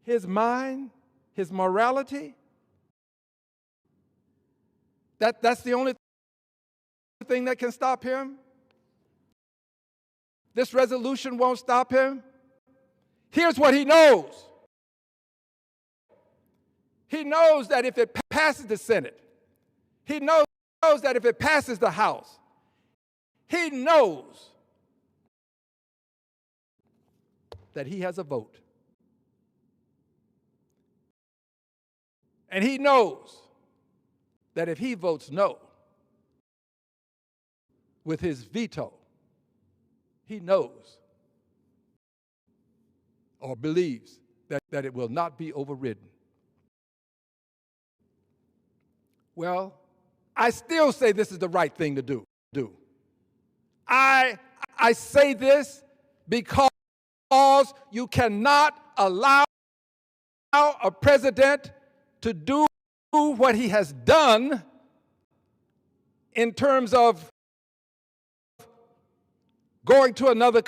his mind, his morality. That's the only thing that can stop him. This resolution won't stop him. Here's what he knows. He knows that if it passes the Senate, he knows that if it passes the House, he knows that he has a vote. And he knows that if he votes no with his veto, he knows or believes that it will not be overridden. Well, I still say this is the right thing to do. I say this because you cannot allow a president to do what he has done in terms of going to another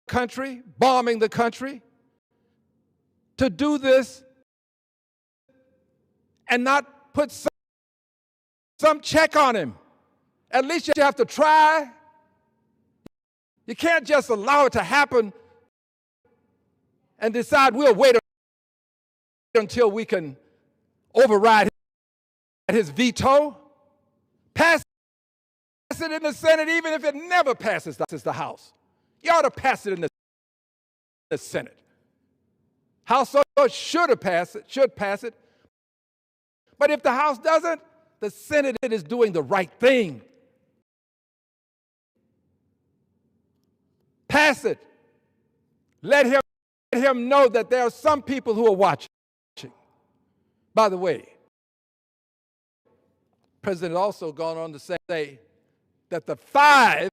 country, bombing the country, to do this and not put some check on him. At least you have to try. You can't just allow it to happen and decide we'll wait until we can override his veto. Pass it in the Senate even if it never passes the House. You ought to pass it in the Senate. House should pass it. But if the House doesn't, the Senate is doing the right thing. Pass it. Let him know that there are some people who are watching. By the way, the president also gone on to say that the five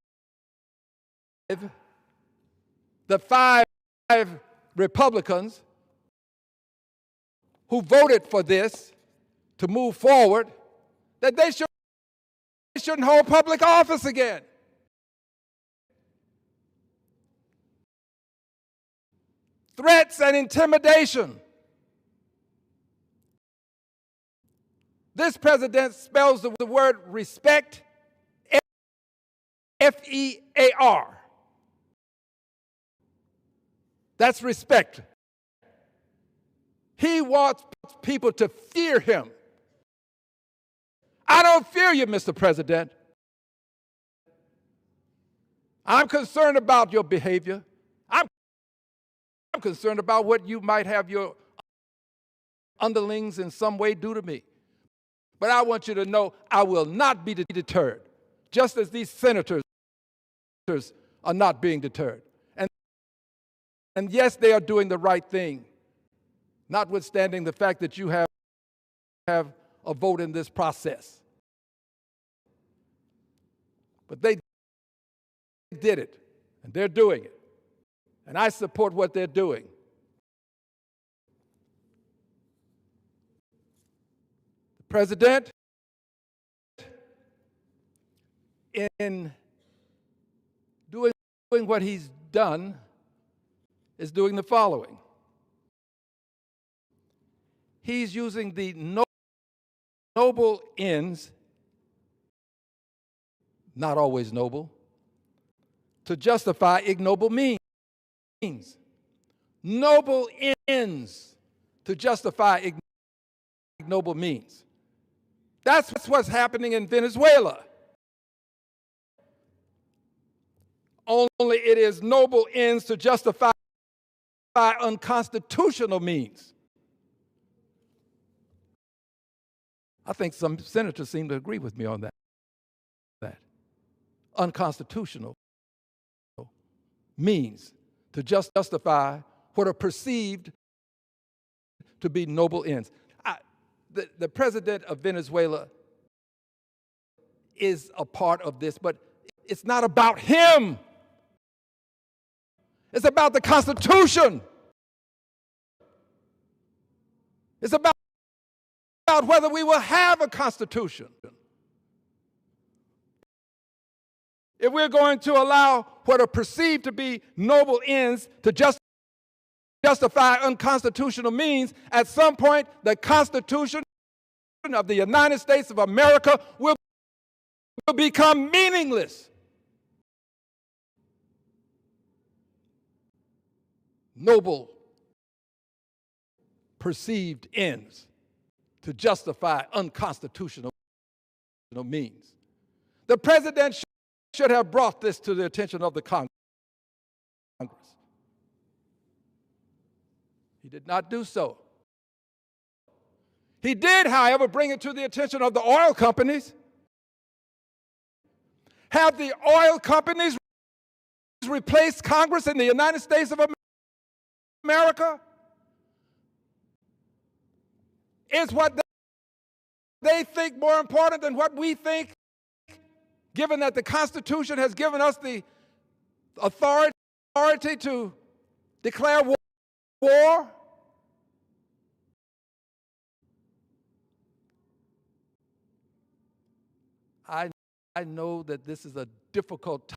Republicans who voted for this to move forward, that they shouldn't hold public office again. Threats and intimidation. This president spells the word respect, F-E-A-R. That's respect. He wants people to fear him. I don't fear you, Mr. President. I'm concerned about your behavior. I'm concerned about what you might have your underlings in some way do to me. But I want you to know I will not be deterred, just as these senators are not being deterred. And yes, they are doing the right thing, notwithstanding the fact that you have a vote in this process. But they did it, and they're doing it. And I support what they're doing. The president, in doing what he's done, is doing the following. He's using the noble ends, not always noble, to justify ignoble means. Noble ends to justify ignoble means. That's what's happening in Venezuela. Only it is noble ends to justify unconstitutional means. I think some senators seem to agree with me on that. Unconstitutional means to justify what are perceived to be noble ends. The president of Venezuela is a part of this, but it's not about him. It's about the Constitution. It's about whether we will have a Constitution. If we're going to allow what are perceived to be noble ends to justify justify unconstitutional means, at some point the Constitution of the United States of America will become meaningless. Noble perceived ends to justify unconstitutional means. The president should have brought this to the attention of the Congress. He did not do so. He did, however, bring it to the attention of the oil companies. Have the oil companies replaced Congress in the United States of America? Is what they think more important than what we think, given that the Constitution has given us the authority to declare war? I know that this is a difficult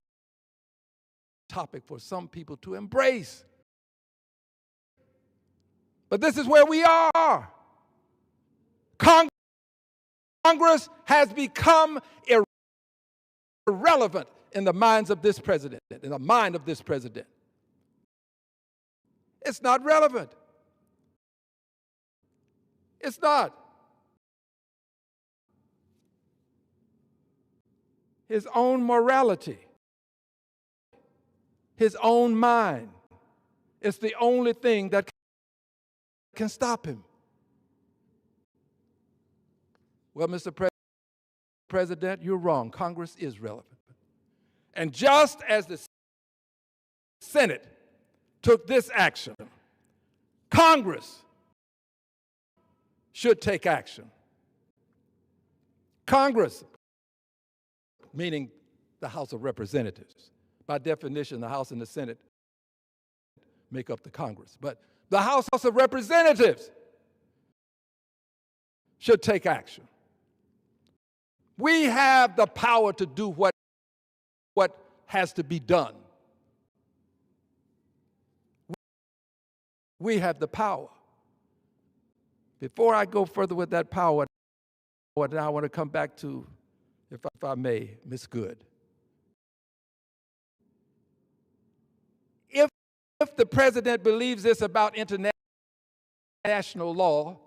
topic for some people to embrace. But this is where we are. Congress has become irrelevant in the minds of this president, in the mind of this president. It's not relevant. It's not. His own morality, his own mind, is the only thing that can stop him. Well, Mr. President, you're wrong. Congress is relevant. And just as the Senate took this action, Congress should take action. Congress, meaning the House of Representatives. By definition, the House and the Senate make up the Congress. But the House of Representatives should take action. We have the power to do what has to be done. We have the power. Before I go further with that power, I want to come back to, if I may, Ms. Good. If the president believes this about international law,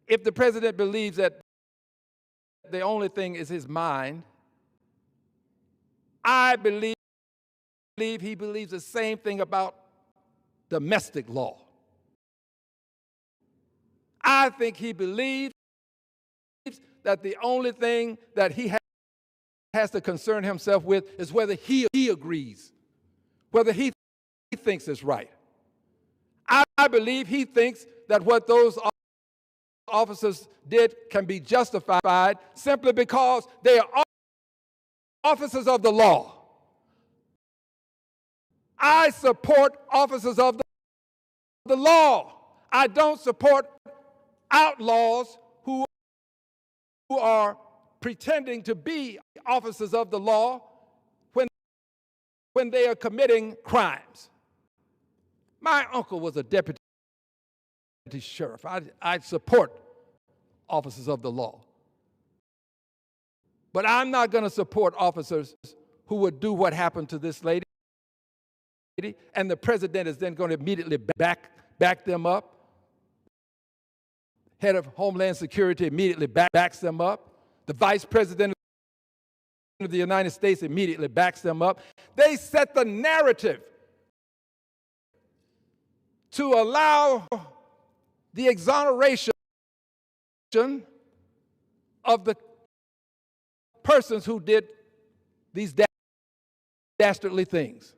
if the president believes that the only thing is his mind, I believe he believes the same thing about domestic law. I think he believes that the only thing that he has to concern himself with is whether he agrees, whether he thinks is right. I believe he thinks that what those officers did can be justified simply because they are officers of the law. I support officers of the law. I don't support outlaws who are pretending to be officers of the law when they are committing crimes. My uncle was a deputy sheriff. I support officers of the law. But I'm not going to support officers who would do what happened to this lady, and the president is then going to immediately back them up. Head of Homeland Security immediately backs them up. The Vice President of the United States immediately backs them up. They set the narrative to allow the exoneration of the persons who did these dastardly things.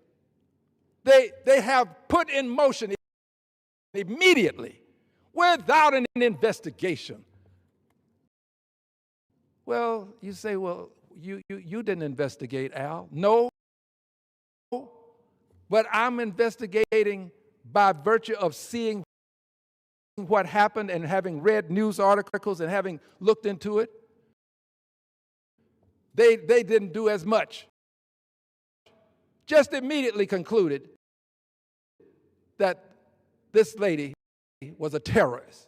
They have put in motion immediately, without an investigation. Well, you say, well, you didn't investigate, Al. No, but I'm investigating by virtue of seeing what happened and having read news articles and having looked into it. They didn't do as much. Just immediately concluded that this lady was a terrorist.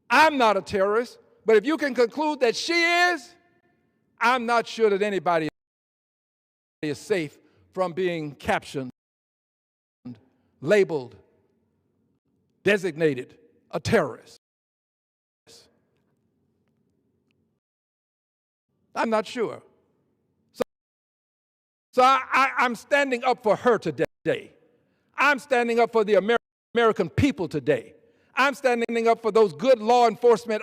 I'm not a terrorist, but if you can conclude that she is, I'm not sure that anybody is safe from being captioned, labeled, designated a terrorist. I'm not sure. So I'm standing up for her today. I'm standing up for the American people today. I'm standing up for those good law enforcement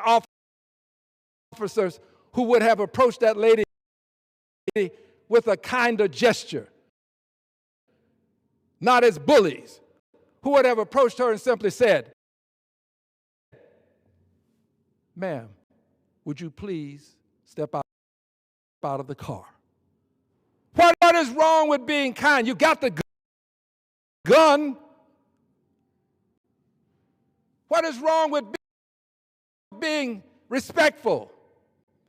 officers who would have approached that lady with a kinder gesture, not as bullies, who would have approached her and simply said, "Ma'am, would you please step out of the car?" What is wrong with being kind? You got the gun. What is wrong with being respectful?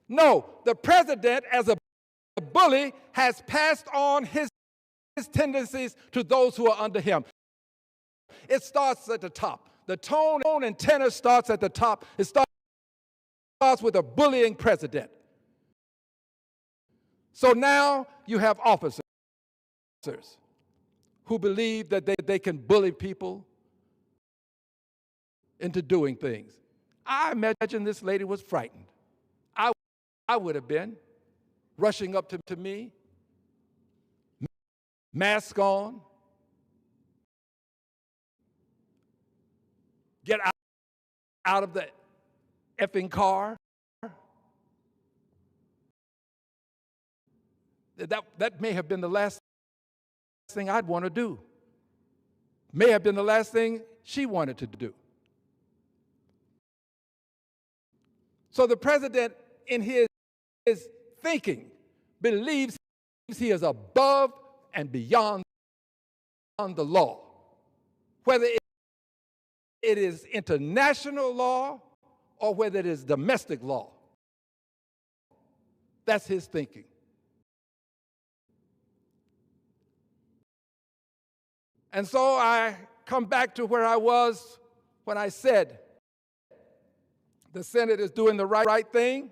No, the president, as a bully, has passed on his tendencies to those who are under him. It starts at the top. The tone and tenor starts at the top. It starts with a bullying president. So now you have officers who believe that they can bully people into doing things. I imagine this lady was frightened. I would have been rushing up to me, mask on, get out of the effing car. That may have been the last thing I'd want to do. May have been the last thing she wanted to do. So the president, in his thinking, believes he is above and beyond the law, whether it is international law or whether it is domestic law. That's his thinking. And so I come back to where I was when I said the Senate is doing the right thing.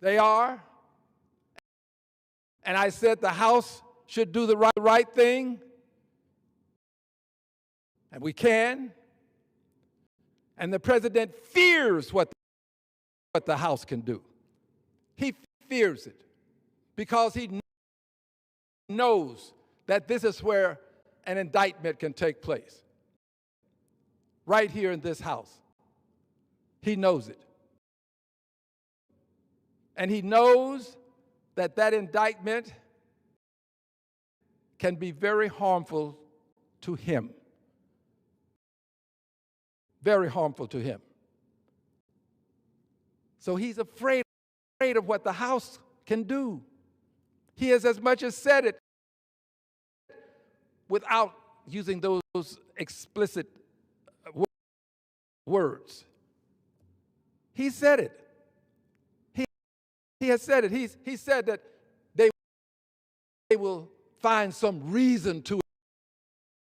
They are. And I said the House should do the right thing. And we can. And the president fears what the House can do. He fears it because he knows that this is where an indictment can take place. Right here in this House. He knows it. And he knows that that indictment can be very harmful to him. Very harmful to him. So he's afraid of what the House can do. He has as much as said it without using those explicit words. He said it. He has said it. He said that they will find some reason to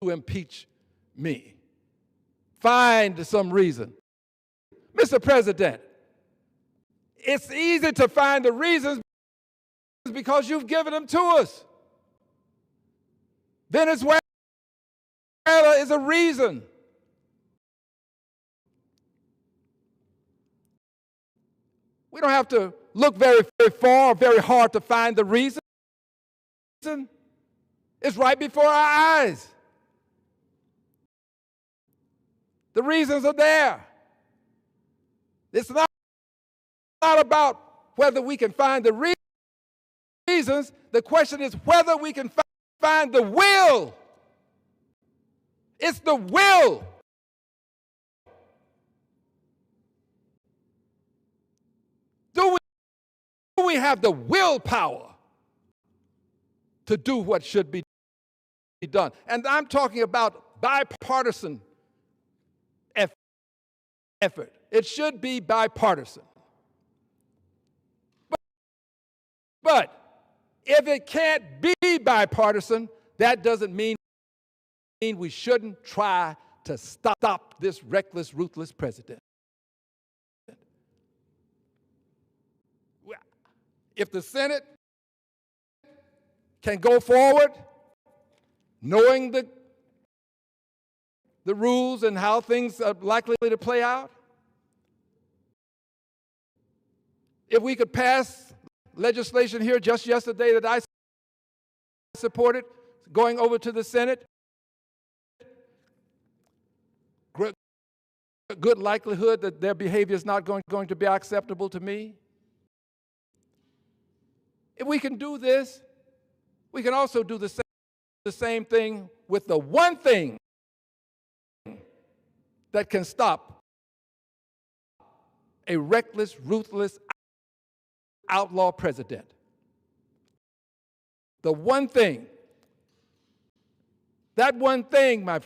impeach me. Find some reason. Mr. President, it's easy to find the reasons because you've given them to us. Venezuela is a reason. We don't have to look very far or very hard to find the reason. It's right before our eyes. The reasons are there. It's not about whether we can find the reasons. The question is whether we can find the will. It's the will. Do we have the willpower to do what should be done? And I'm talking about bipartisan effort. It should be bipartisan. But if it can't be bipartisan, that doesn't mean we shouldn't try to stop this reckless, ruthless president. If the Senate can go forward knowing the rules and how things are likely to play out, if we could pass legislation here just yesterday that I supported going over to the Senate, good likelihood that their behavior is not going to be acceptable to me. If we can do this, we can also do the same thing with the one thing that can stop a reckless, ruthless, outlaw president. The one thing, that one thing, my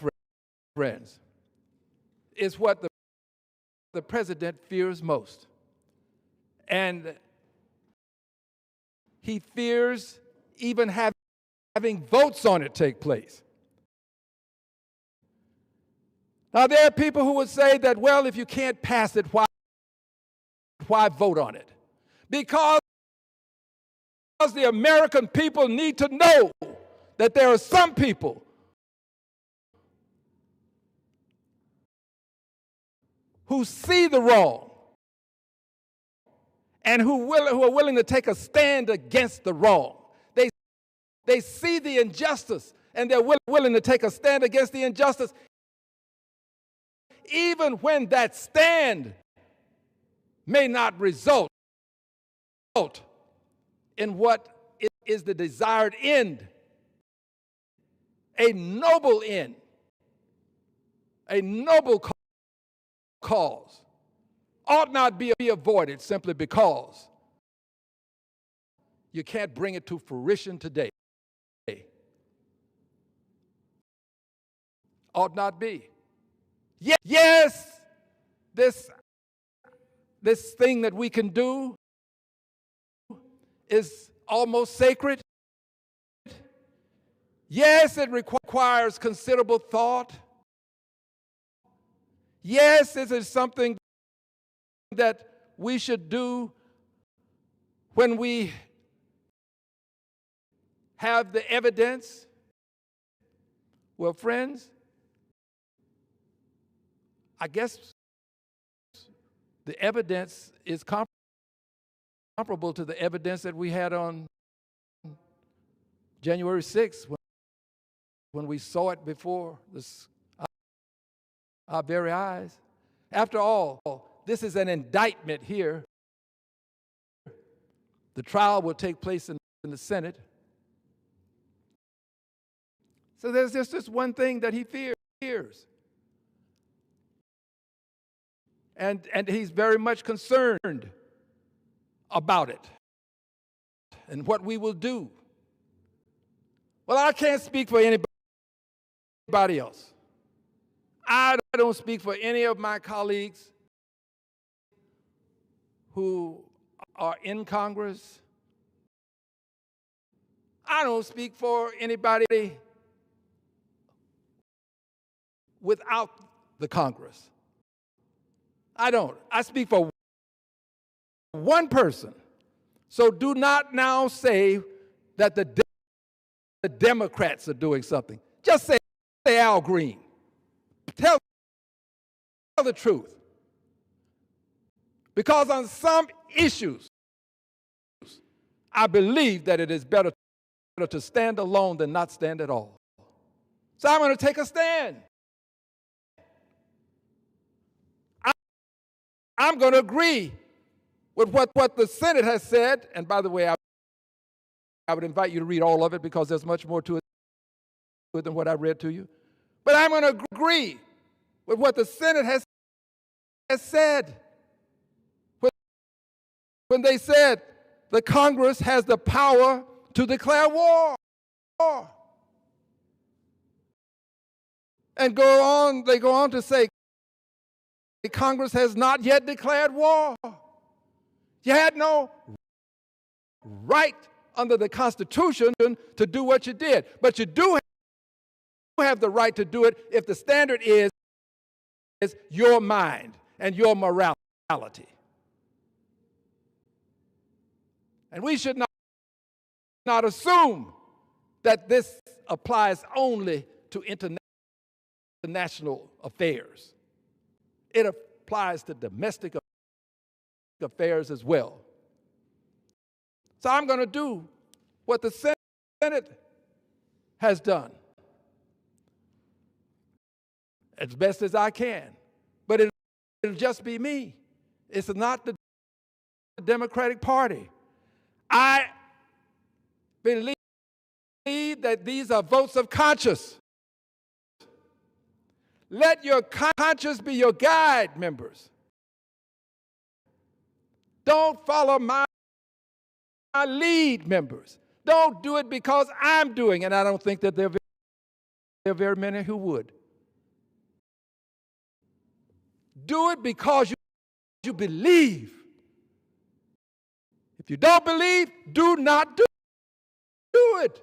friends, is what the president fears most. And he fears even having votes on it take place. Now, there are people who would say that, well, if you can't pass it, why vote on it? Because the American people need to know that there are some people who see the wrong and who are willing to take a stand against the wrong. They see the injustice and they're willing to take a stand against the injustice, even when that stand may not result in what is the desired end, a noble end, a noble cause, ought not be avoided simply because you can't bring it to fruition today. Ought not be. Yes, this thing that we can do is almost sacred. Yes, it requires considerable thought. Yes, this is something that we should do when we have the evidence. Well, friends, I guess the evidence is comparable to the evidence that we had on January 6th when we saw it before our very eyes. After all, this is an indictment here. The trial will take place in the Senate. So there's just this one thing that he fears. And he's very much concerned about it and what we will do. Well, I can't speak for anybody else. I don't speak for any of my colleagues who are in Congress. I don't speak for anybody without the Congress. I don't. I speak for one person. So do not now say that the Democrats are doing something. Just say Al Green. Tell the truth. Because on some issues, I believe that it is better to stand alone than not stand at all. So I'm going to take a stand. I'm going to agree with what the Senate has said. And by the way, I would invite you to read all of it because there's much more to it than what I read to you. But I'm going to agree with what the Senate has said when they said the Congress has the power to declare war. And they go on to say Congress has not yet declared war. You had no right under the Constitution to do what you did. But you do have the right to do it if the standard is your mind and your morality. And we should not assume that this applies only to international affairs. It applies to domestic affairs as well. So I'm going to do what the Senate has done as best as I can. But it'll just be me. It's not the Democratic Party. I believe that these are votes of conscience. Let your conscience be your guide, members. Don't follow my lead, members. Don't do it because I'm doing, and I don't think that there are very many who would. Do it because you believe. If you don't believe, do not do it.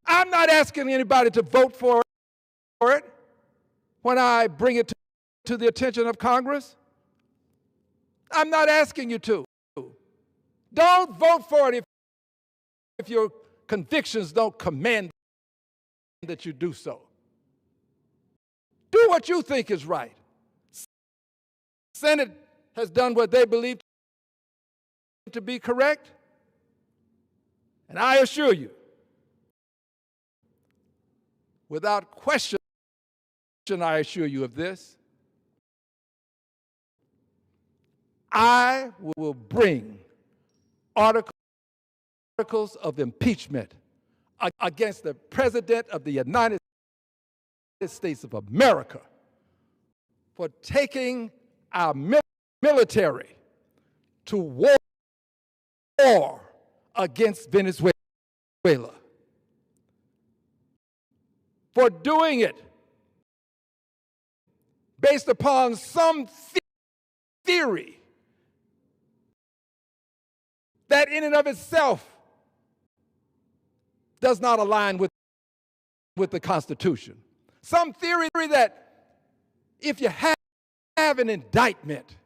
I'm not asking anybody to vote for it when I bring it to the attention of Congress. I'm not asking you to. Don't vote for it if your convictions don't command that you do so. Do what you think is right. Senate has done what they believe to be correct, and I assure you, without question, I assure you of this, I will bring articles of impeachment against the President of the United States of America for taking our military to war against Venezuela, for doing it based upon some theory that in and of itself does not align with the Constitution. Some theory that if you have an indictment,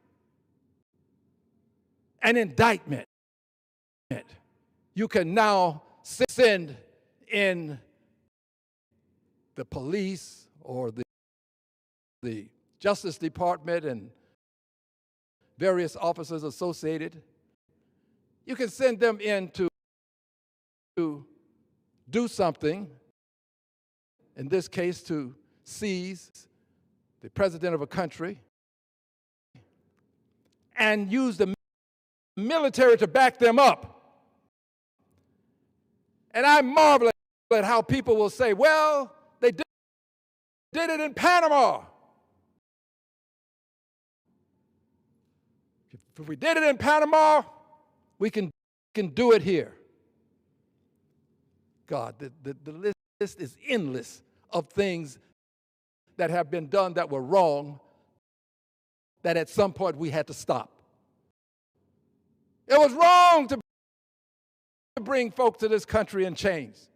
you can now send in the police or the Justice Department and various officers associated. You can send them in to do something, in this case to seize the president of a country, and use the military to back them up. And I marvel at how people will say, well, they did it in Panama. If we did it in Panama, we can do it here. God, the list is endless of things that have been done that were wrong, that at some point we had to stop. It was wrong to bring folks to this country in chains.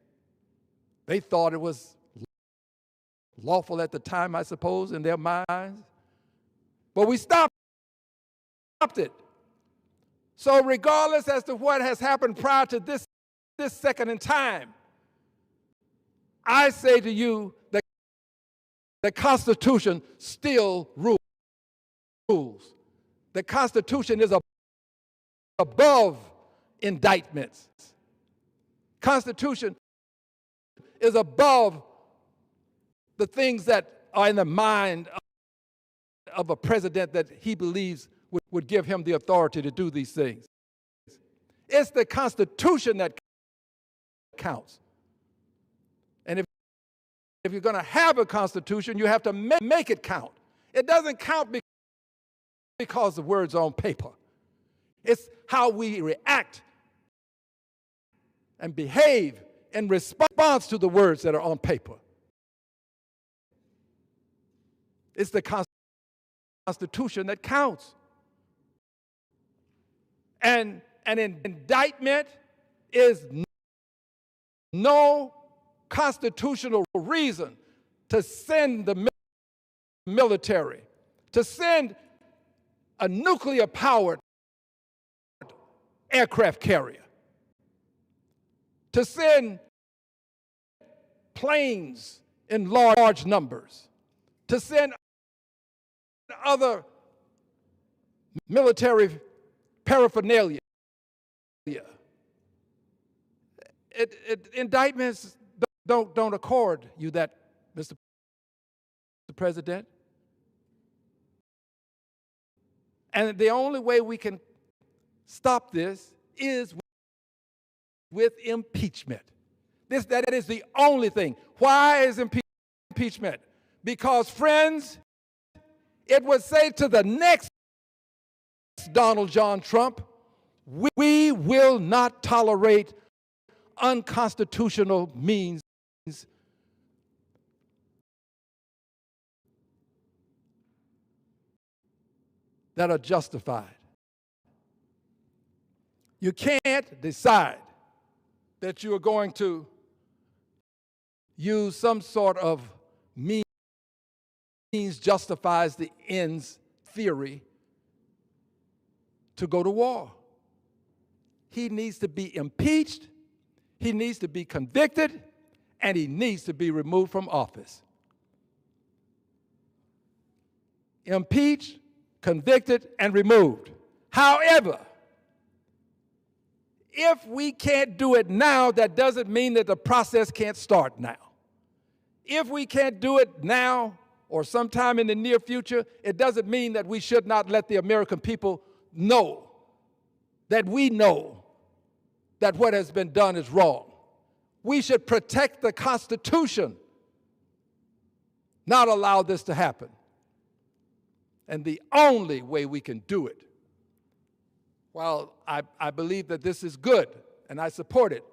They thought it was lawful at the time, I suppose, in their minds. But we stopped it. So regardless as to what has happened prior to this second in time, I say to you that the Constitution still rules. The Constitution is above indictments. Constitution is above the things that are in the mind of a president that he believes would give him the authority to do these things. It's the Constitution that counts. And if you're going to have a Constitution, you have to make it count. It doesn't count because the words are on paper. It's how we react and behave in response to the words that are on paper. It's the Constitution that counts. And an indictment is no constitutional reason to send the military, to send a nuclear-powered aircraft carrier, to send planes in large numbers, to send other military paraphernalia. Indictments don't accord you that, Mr. President. And the only way we can stop this is with impeachment. That is the only thing. Why is impeachment? Because, friends, it would say to the next Donald John Trump, we will not tolerate unconstitutional means that are justified. You can't decide that you are going to use some sort of means justifies the ends theory to go to war. He needs to be impeached, he needs to be convicted, and he needs to be removed from office. Impeached, convicted, and removed. However, if we can't do it now, that doesn't mean that the process can't start now. If we can't do it now or sometime in the near future, it doesn't mean that we should not let the American people know that we know that what has been done is wrong. We should protect the Constitution, not allow this to happen. And the only way we can do it, while I believe that this is good, and I support it,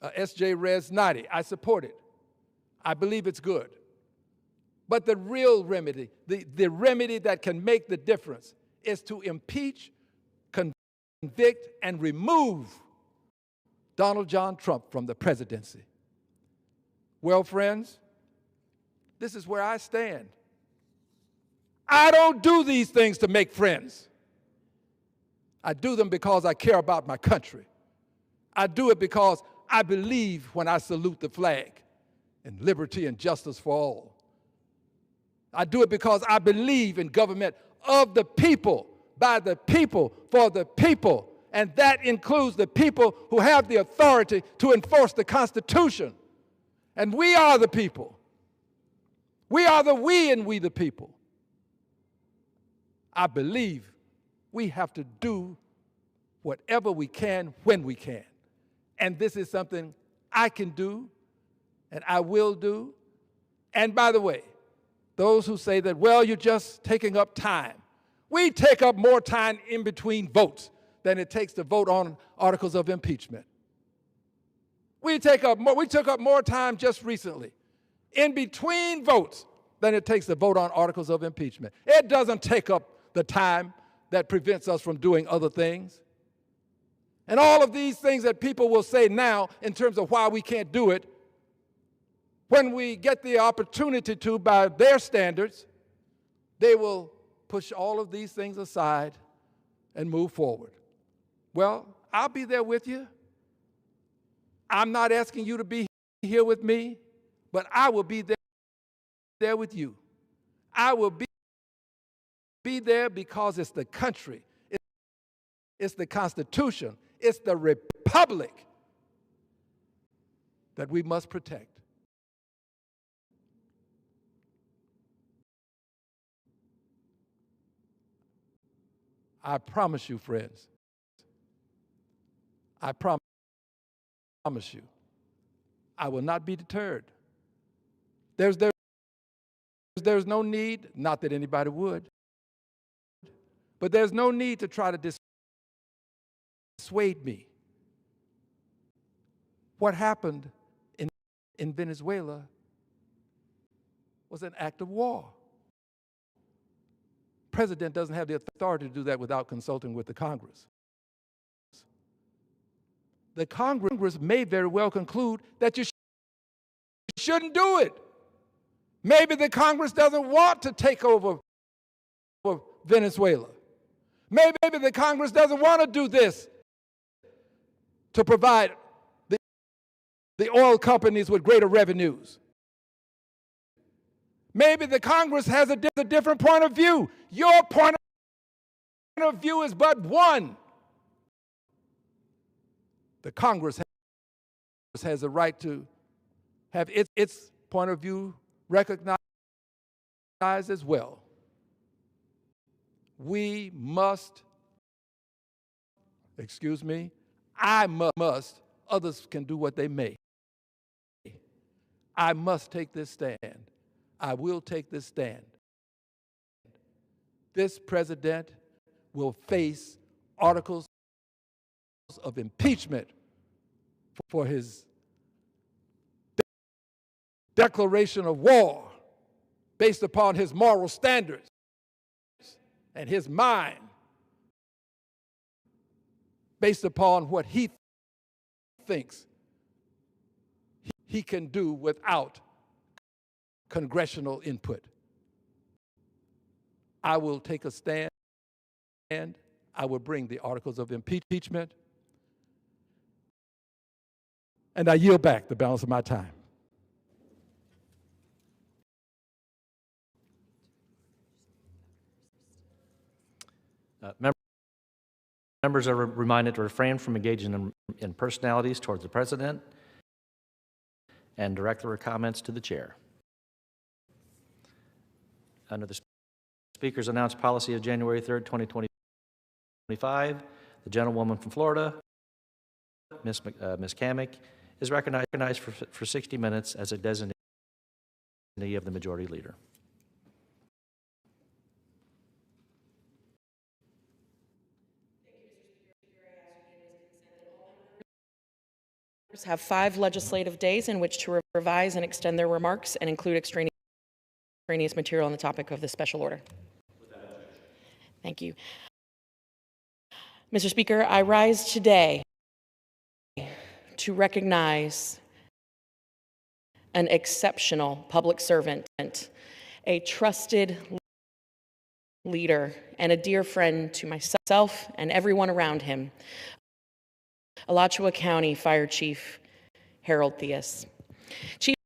S.J. Res 90, I support it. I believe it's good. But the real remedy, the remedy that can make the difference is to impeach, convict, and remove Donald John Trump from the presidency. Well, friends, this is where I stand. I don't do these things to make friends. I do them because I care about my country. I do it because I believe when I salute the flag in liberty and justice for all. I do it because I believe in government of the people, by the people, for the people, and that includes the people who have the authority to enforce the Constitution. And we are the people. We are the we and we the people. I believe we have to do whatever we can when we can. And this is something I can do and I will do. And by the way, those who say that, well, you're just taking up time. We take up more time in between votes than it takes to vote on articles of impeachment. We took up more time just recently in between votes than it takes to vote on articles of impeachment. It doesn't take up the time that prevents us from doing other things. And all of these things that people will say now in terms of why we can't do it, when we get the opportunity to by their standards, they will push all of these things aside and move forward. Well, I'll be there with you. I'm not asking you to be here with me, but I will be there with you. I will be there because it's the country, it's the Constitution, it's the republic that we must protect. I promise you, friends, I promise you, I will not be deterred. There's no need, not that anybody would, but there's no need to try to dissuade me. What happened in Venezuela was an act of war. The president doesn't have the authority to do that without consulting with the Congress. the Congress may very well conclude that you shouldn't do it. Maybe the Congress doesn't want to take over Venezuela. Maybe the Congress doesn't want to do this to provide the oil companies with greater revenues. Maybe the Congress has a different point of view. Your point of view is but one. The Congress has a right to have its point of view recognized as well. We must, I must, others can do what they may. I must take this stand. I will take this stand. This president will face articles of impeachment for his declaration of war based upon his moral standards and his mind based upon what he thinks he can do without congressional input. I will take a stand, and I will bring the articles of impeachment, and I yield back the balance of my time. Members are reminded to refrain from engaging in personalities towards the president and direct their comments to the chair. Under the Speaker's announced policy of January 3rd, 2025, the gentlewoman from Florida, Ms. Kamick, is recognized for 60 minutes as a designee of the Majority Leader. Have 5 legislative days in which to revise and extend their remarks and include extraneous material on the topic of the special order. Thank you. Mr. Speaker, I rise today to recognize an exceptional public servant, a trusted leader, and a dear friend to myself and everyone around him, Alachua County Fire Chief Harold Theus. Chief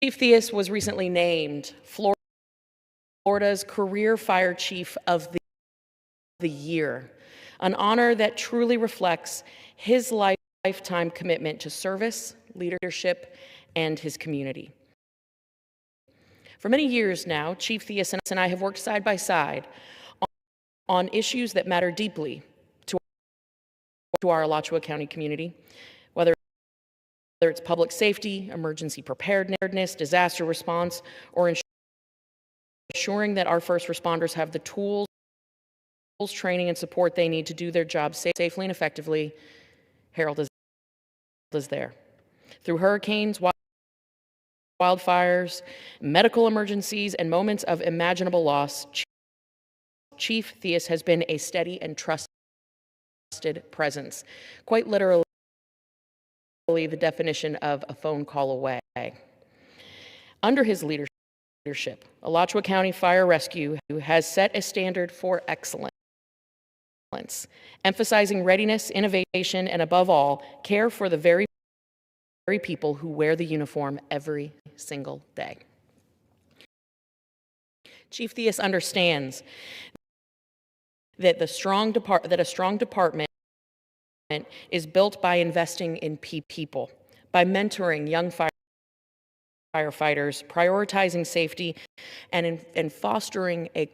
Theus was recently named Florida's Career Fire Chief of the Year, an honor that truly reflects his lifetime commitment to service, leadership, and his community. For many years now, Chief Theus and I have worked side by side on issues that matter deeply to our Alachua County community, whether it's public safety, emergency preparedness, disaster response, or ensuring that our first responders have the tools, training, and support they need to do their job safely and effectively. Harold is there. Through hurricanes, wildfires, medical emergencies, and moments of imaginable loss, Chief Theus has been a steady and trusted presence, quite literally the definition of a phone call away. Under his leadership, Alachua County Fire Rescue has set a standard for excellence, emphasizing readiness, innovation, and above all, care for the very people who wear the uniform every single day. Chief Theus understands that a strong department is built by investing in people, by mentoring young firefighters, prioritizing safety, and fostering a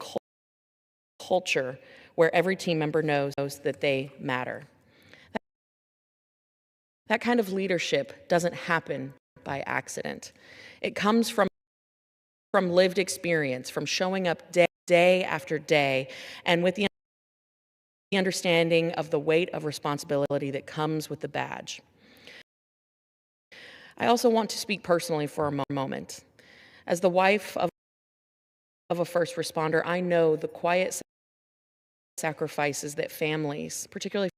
culture where every team member knows that they matter. That kind of leadership doesn't happen by accident. It comes from lived experience, from showing up day after day, and with the understanding of the weight of responsibility that comes with the badge. I also want to speak personally for a moment. As the wife of a first responder, I know the quiet sacrifices that families, particularly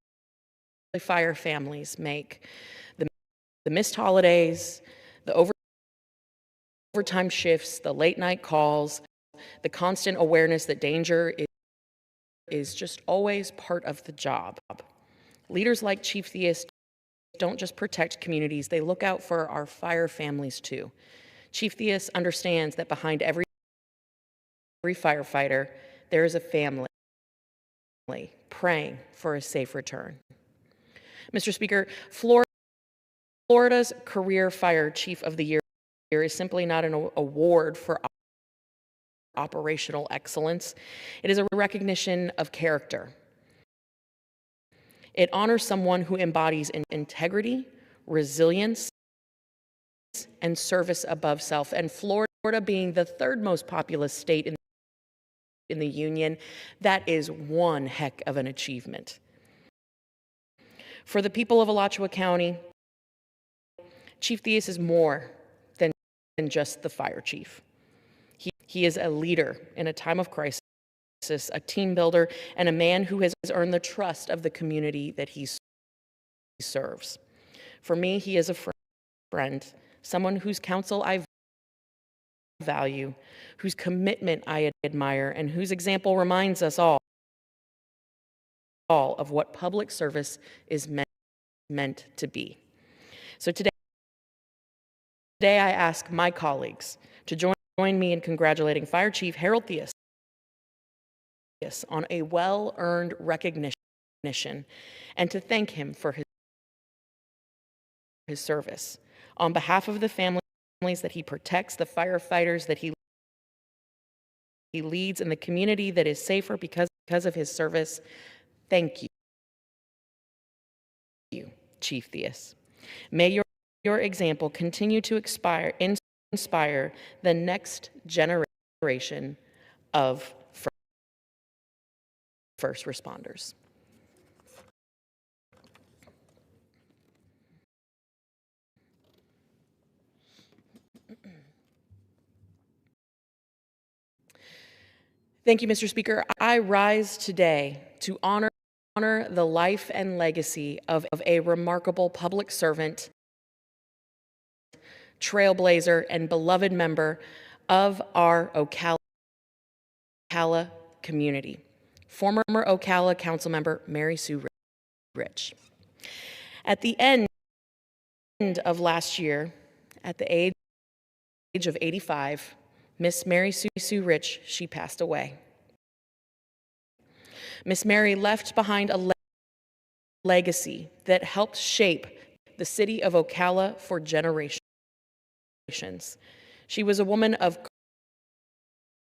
fire families make. The missed holidays, the overtime shifts, the late night calls, the constant awareness that danger is just always part of the job. Leaders like Chief Theus don't just protect communities, they look out for our fire families too. Chief Theus understands that behind every firefighter, there is a family praying for a safe return. Mr. Speaker, Florida's Career Fire Chief of the Year is simply not an award for operational excellence. It is a recognition of character. It honors someone who embodies integrity, resilience, and service above self. And Florida being the third most populous state in the union, that is one heck of an achievement. For the people of Alachua County, Chief Theus is more than just the fire chief. He is a leader in a time of crisis, a team builder, and a man who has earned the trust of the community that he serves. For me, he is a friend, someone whose counsel I value, whose commitment I admire, and whose example reminds us all of what public service is meant to be. So today I ask my colleagues to join me in congratulating Fire Chief Harold Theus on a well-earned recognition and to thank him for his service. On behalf of the families that he protects, the firefighters that he leads, and the community that is safer because of his service, thank you, Chief Theus. May your example continue to inspire the next generation of first responders. Thank you, Mr. Speaker. I rise today to honor the life and legacy of a remarkable public servant, trailblazer, and beloved member of our Ocala community, former Ocala Councilmember Mary Sue Rich. At the end of last year, at the age of 85, Miss Mary Sue Rich, she passed away. Miss Mary left behind a legacy that helped shape the city of Ocala for generations. She was a woman of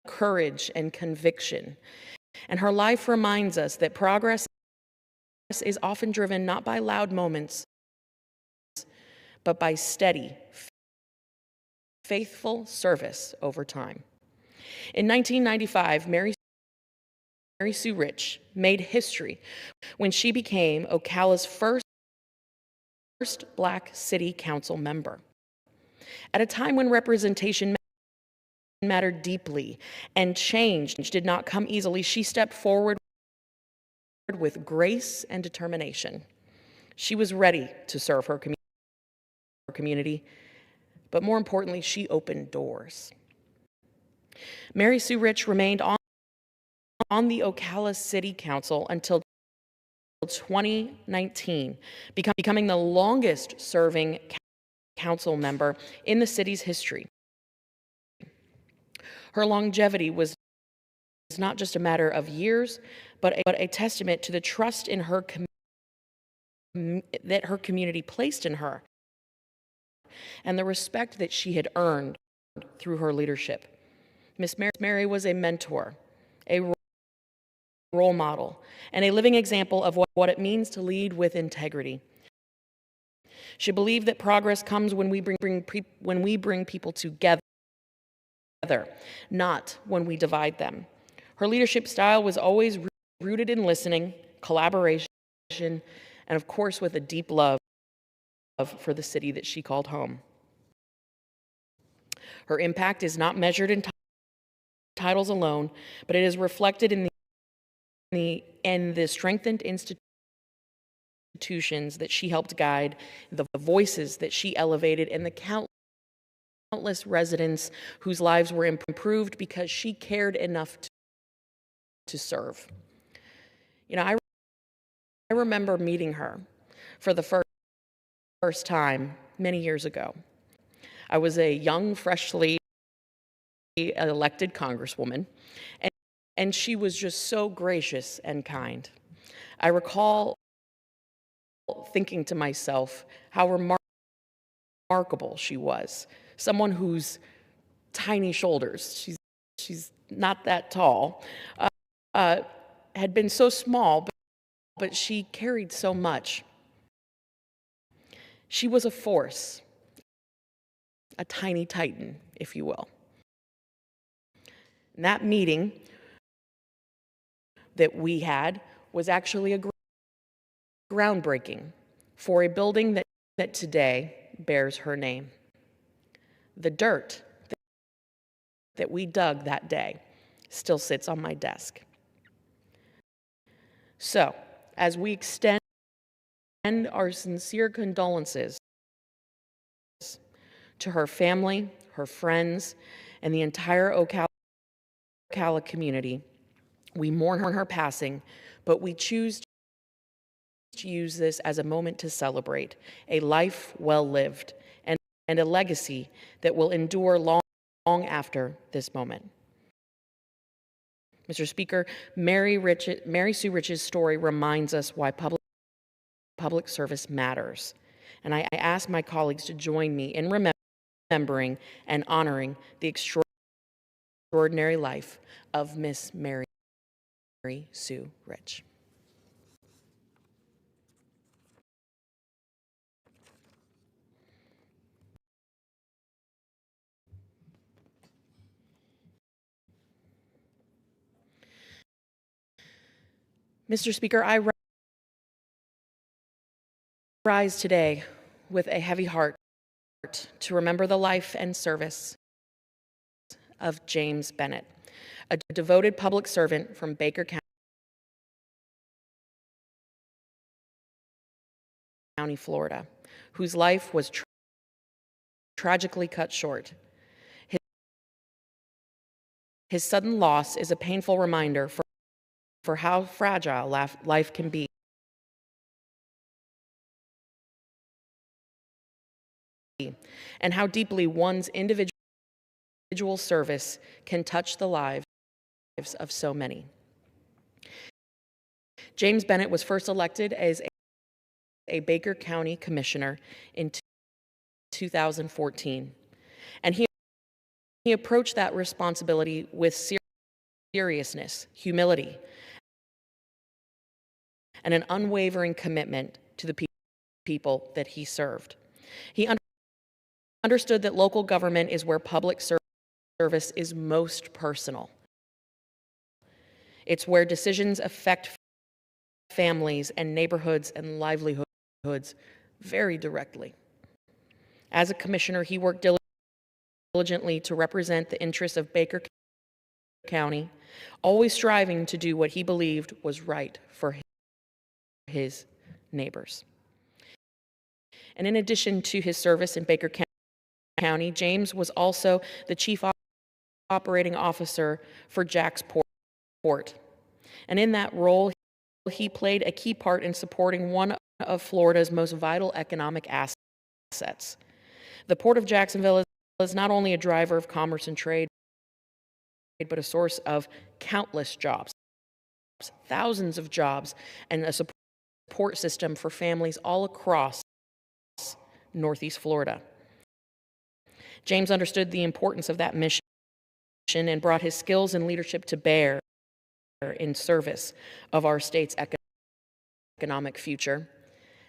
courage and conviction, and her life reminds us that progress is often driven not by loud moments, but by steady, faithful service over time. In 1995, Mary Sue Rich made history when she became Ocala's first Black City Council member. At a time when representation mattered deeply and change did not come easily, she stepped forward with grace and determination. She was ready to serve her community, but more importantly, she opened doors. Mary Sue Rich remained on the Ocala City Council until 2019, becoming the longest serving council member in the city's history. Her longevity was not just a matter of years, but a testament to the trust in her that her community placed in her, and the respect that she had earned through her leadership. Miss Mary was a mentor, a role model, and a living example of what it means to lead with integrity. She believed that progress comes when we bring people together, not when we divide them. Her leadership style was always rooted in listening, collaboration, and of course with a deep love for the city that she called home. Her impact is not measured in titles alone, but it is reflected in the strengthened institutions that she helped guide, the voices that she elevated, and the countless residents whose lives were improved because she cared enough to serve. You know, I remember meeting her for the first time many years ago. I was a young, freshly elected congresswoman, and she was just so gracious and kind. I recall thinking to myself how remarkable she was. Someone whose tiny shoulders, she's not that tall, had been so small, but she carried so much. She was a force, a tiny titan, if you will. And that meeting that we had was actually a groundbreaking for a building that today bears her name. The dirt that we dug that day still sits on my desk. So, as we extend our sincere condolences to her family, her friends, and the entire Ocala community, we mourn her passing, but we choose to use this as a moment to celebrate a life well lived and a legacy that will endure long after this moment. Mr. Speaker, Mary Sue Rich's story reminds us why public service matters. And I ask my colleagues to join me in remembering and honoring the extraordinary life of Miss Mary Sue Rich. Mr. Speaker, I rise today with a heavy heart to remember the life and service of James Bennett, a devoted public servant from Baker County, Florida, whose life was tragically cut short. His sudden loss is a painful reminder for how fragile life can be. And how deeply one's individual service can touch the lives of so many. James Bennett was first elected as a Baker County Commissioner in 2014, and he approached that responsibility with seriousness, humility, and an unwavering commitment to the people that he served. He understood that local government is where public service is most personal. It's where decisions affect families and neighborhoods and livelihoods very directly. As a commissioner, he worked diligently to represent the interests of Baker County, always striving to do what he believed was right for his neighbors. And in addition to his service in Baker County, James was also the chief operating officer for Jack's Port. And in that role, he played a key part in supporting one of Florida's most vital economic assets. The Port of Jacksonville is not only a driver of commerce and trade, but a source of countless jobs, thousands of jobs, and a support system for families all across Northeast Florida. James understood the importance of that mission and brought his skills and leadership to bear in service of our state's economic future.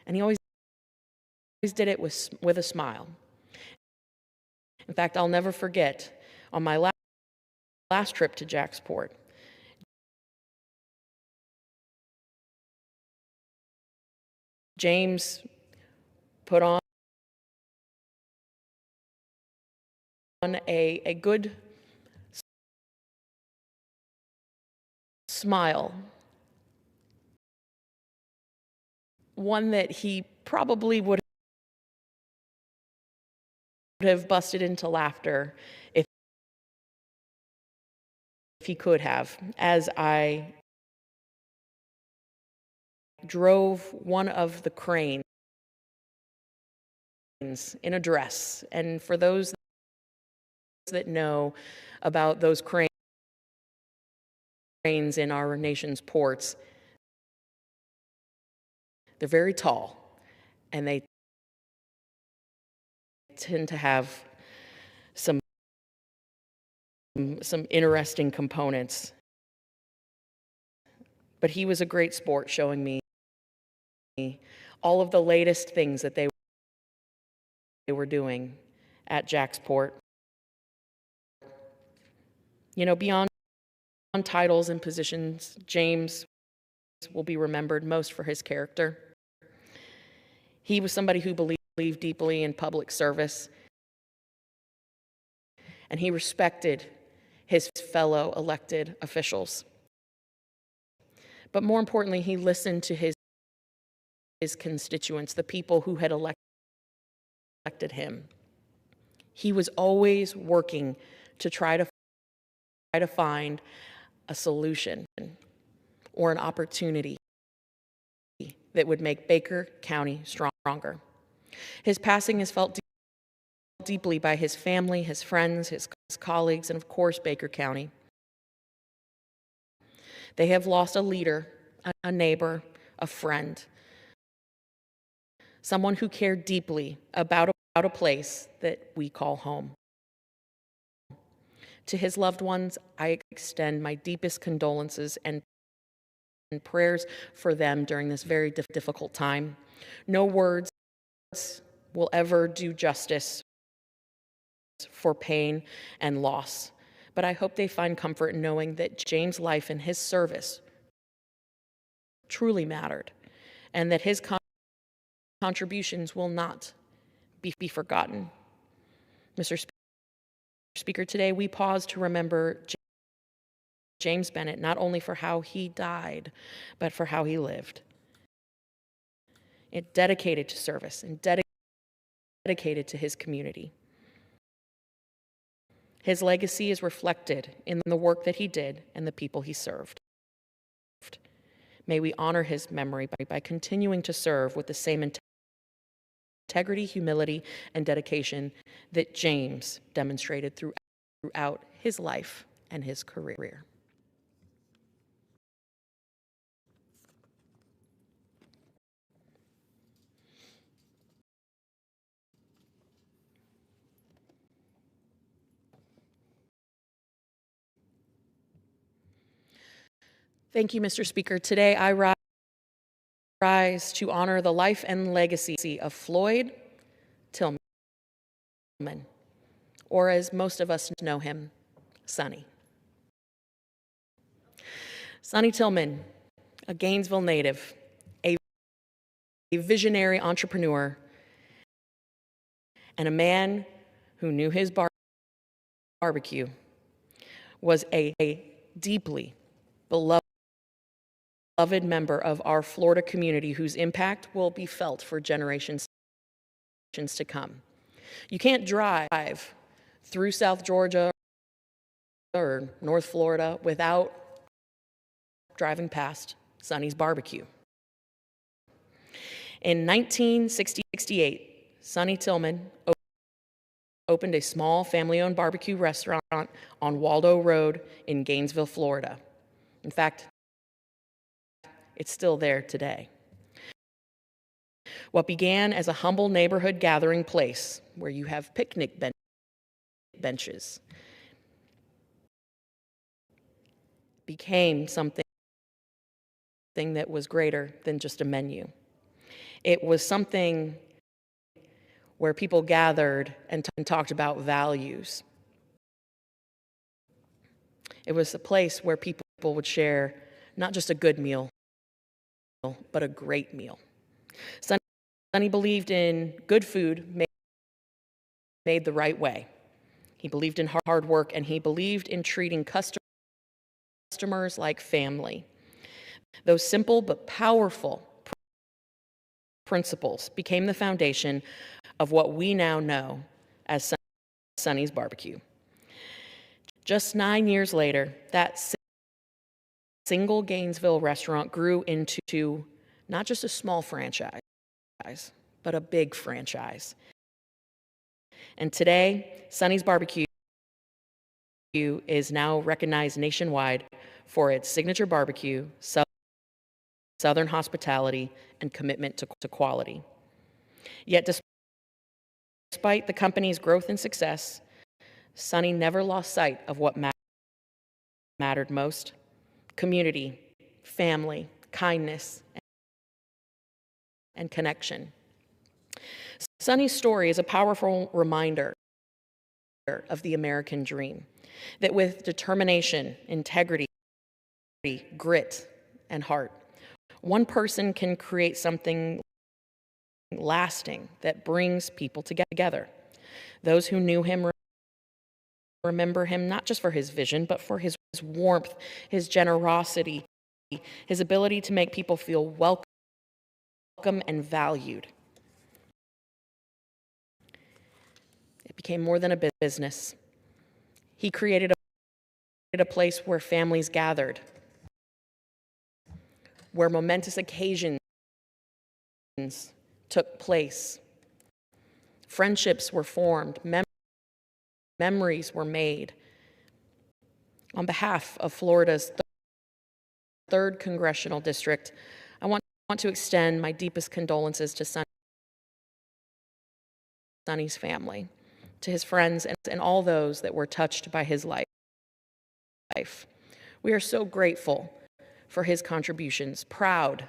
And he always did it with a smile. In fact, I'll never forget, on my last trip to Jack's Port, James put on a good smile one that he probably would have busted into laughter if he could have, as I drove one of the cranes in a dress. And for those that know about those cranes in our nation's ports, they're very tall, and they tend to have some interesting components. But he was a great sport, showing me all of the latest things that they were doing at Jacksport. You know, beyond titles and positions, James will be remembered most for his character. He was somebody who believed deeply in public service, and he respected his fellow elected officials. But more importantly, he listened to his constituents, the people who had elected him. He was always working to try to find a solution or an opportunity that would make Baker County stronger. His passing is felt deeply by his family, his friends, his colleagues, and of course, Baker County. They have lost a leader, a neighbor, a friend, someone who cared deeply about a place that we call home. To his loved ones, I extend my deepest condolences and prayers for them during this very difficult time. No words will ever do justice for pain and loss, but I hope they find comfort in knowing that James' life and his service truly mattered, and that his contributions will not be forgotten. Mr. Speaker, today we pause to remember James Bennett, not only for how he died, but for how he lived. It dedicated to service and dedicated to his community. His legacy is reflected in the work that he did and the people he served. May we honor his memory by continuing to serve with the same integrity, humility, and dedication that James demonstrated throughout his life and his career. Thank you, Mr. Speaker. Today I rise to honor the life and legacy of Floyd Tillman, or as most of us know him, Sonny. Sonny Tillman, a Gainesville native, a visionary entrepreneur, and a man who knew his barbecue, was a deeply beloved member of our Florida community whose impact will be felt for generations to come. You can't drive through South Georgia or North Florida without driving past Sonny's Barbecue. In 1968, Sonny Tillman opened a small family-owned barbecue restaurant on Waldo Road in Gainesville, Florida. In fact, it's still there today. What began as a humble neighborhood gathering place where you have picnic benches became something that was greater than just a menu. It was something where people gathered and talked about values. It was a place where people would share not just a good meal, but a great meal. Sonny believed in good food made the right way. He believed in hard work, and he believed in treating customers like family. Those simple but powerful principles became the foundation of what we now know as Sonny's Barbecue. Just 9 years later, that single Gainesville restaurant grew into not just a small franchise, but a big franchise. And today, Sonny's Barbecue is now recognized nationwide for its signature barbecue, Southern hospitality, and commitment to quality. Yet despite the company's growth and success, Sonny never lost sight of what mattered most: community, family, kindness, and connection. Sonny's story is a powerful reminder of the American dream, that with determination, integrity, grit, and heart, one person can create something lasting that brings people together. Those who knew him remember him not just for his vision, but for his warmth, his generosity, his ability to make people feel welcome and valued. It became more than a business. He created a place where families gathered, where momentous occasions took place. Friendships were formed, memories were made. On behalf of Florida's 3rd Congressional District, I want to extend my deepest condolences to Sonny's family, to his friends, and all those that were touched by his life. We are so grateful for his contributions, proud,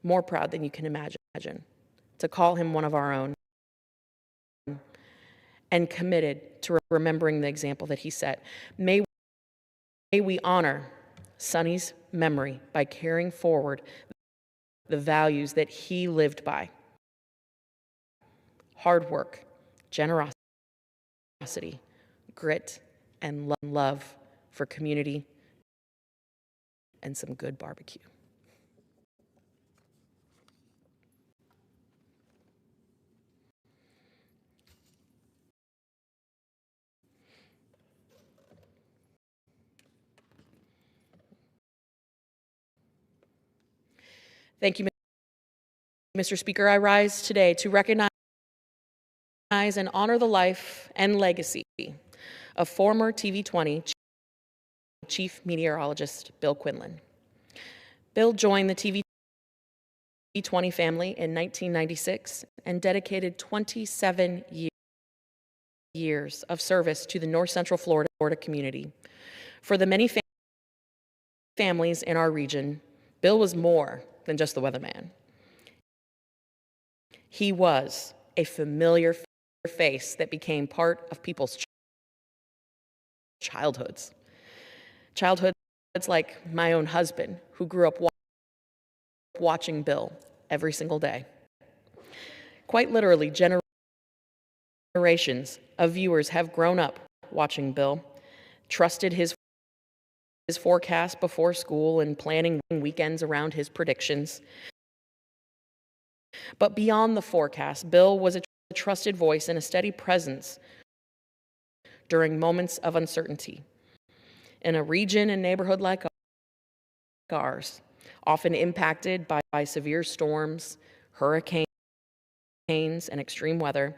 more proud than you can imagine, to call him one of our own, and committed to remembering the example that he set. May we honor Sonny's memory by carrying forward the values that he lived by: hard work, generosity, grit, and love for community, and some good barbecue. Thank you, Mr. Speaker. I rise today to recognize and honor the life and legacy of former TV20 Chief Meteorologist Bill Quinlan. Bill joined the TV20 family in 1996 and dedicated 27 years of service to the North Central Florida community. For the many families in our region, Bill was more than just the weatherman. He was a familiar face that became part of people's childhoods. Childhoods like my own husband, who grew up watching Bill every single day. Quite literally, generations of viewers have grown up watching Bill, trusted his forecast before school, and planning weekends around his predictions. But beyond the forecast, Bill was a trusted voice and a steady presence during moments of uncertainty. In a region and neighborhood like ours, often impacted by severe storms, hurricanes, and extreme weather,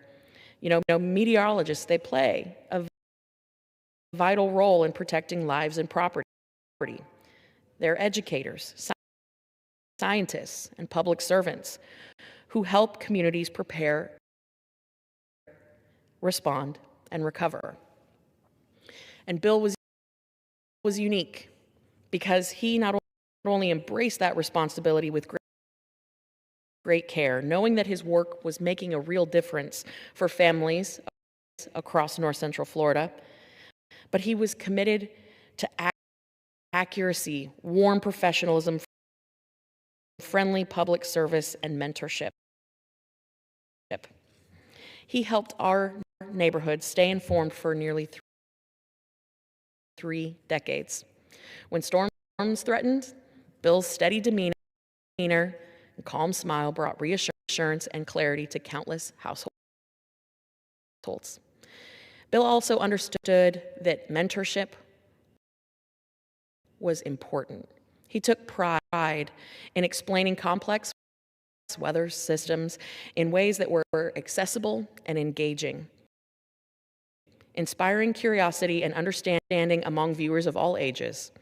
meteorologists, they play a vital role in protecting lives and property. They're educators, scientists, and public servants who help communities prepare, respond, and recover. And Bill was unique because he not only embraced that responsibility with great care, knowing that his work was making a real difference for families across North Central Florida, but he was committed to accuracy, warm professionalism, friendly public service, and mentorship. He helped our neighborhood stay informed for nearly 3 decades. When storms threatened, Bill's steady demeanor, and calm smile brought reassurance and clarity to countless households. Bill also understood that mentorship was important. He took pride in explaining complex weather systems in ways that were accessible and engaging, inspiring curiosity and understanding among viewers of all ages.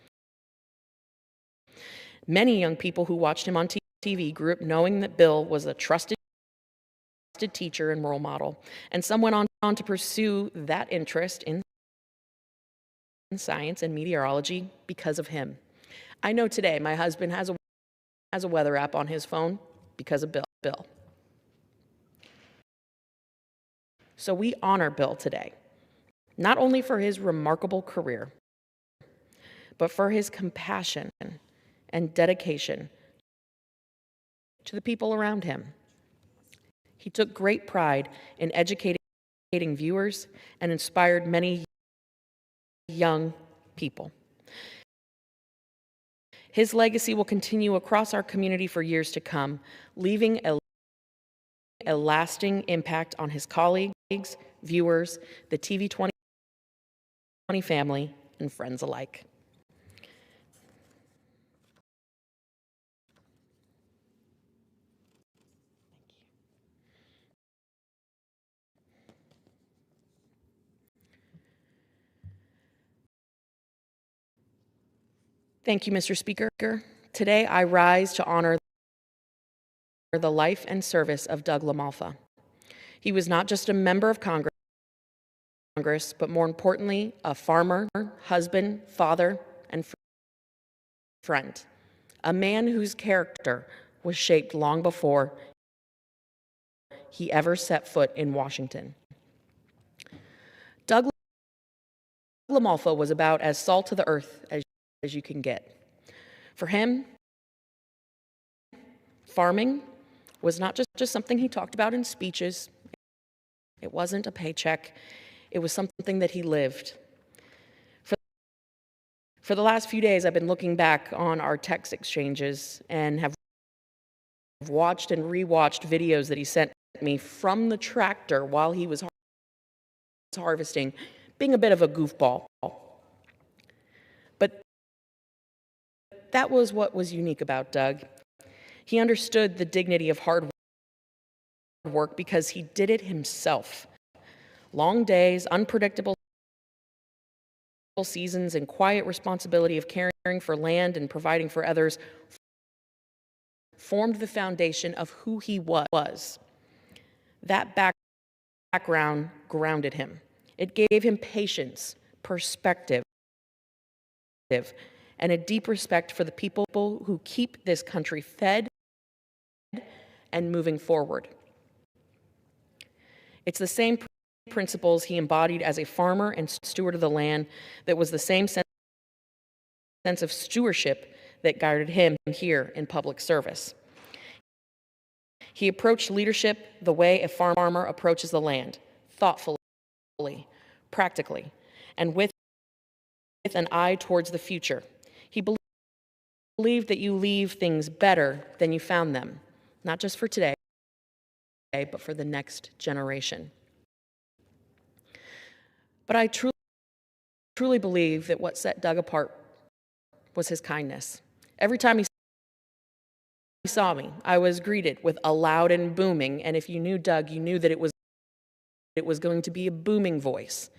Many young people who watched him on TV grew up knowing that Bill was a trusted teacher and role model, and some went on to pursue that interest in science and meteorology because of him. I know today my husband has a weather app on his phone because of Bill. So we honor Bill today, not only for his remarkable career, but for his compassion and dedication to the people around him. He took great pride in educating viewers and inspired many young people. His legacy will continue across our community for years to come, leaving a lasting impact on his colleagues, viewers, the TV 20 family, and friends alike. Thank you, Mr. Speaker. Today, I rise to honor the life and service of Doug LaMalfa. He was not just a member of Congress, but more importantly, a farmer, husband, father, and friend. A man whose character was shaped long before he ever set foot in Washington. Doug LaMalfa was about as salt to the earth as you can get. For him, farming was not just something he talked about in speeches. It wasn't a paycheck. It was something that he lived. For the last few days, I've been looking back on our text exchanges and have watched and rewatched videos that he sent me from the tractor while he was harvesting, being a bit of a goofball. But that was what was unique about Doug. He understood the dignity of hard work because he did it himself. Long days, unpredictable seasons, and quiet responsibility of caring for land and providing for others formed the foundation of who he was. That background grounded him. It gave him patience, perspective, and a deep respect for the people who keep this country fed and moving forward. It's the same principles he embodied as a farmer and steward of the land that was the same sense of stewardship that guided him here in public service. He approached leadership the way a farmer approaches the land, thoughtfully, practically, and with an eye towards the future. He believed that you leave things better than you found them, not just for today, but for the next generation. But I truly believe that what set Doug apart was his kindness. Every time he saw me, I was greeted with a loud and booming, and if you knew Doug, you knew that it was going to be a booming voice.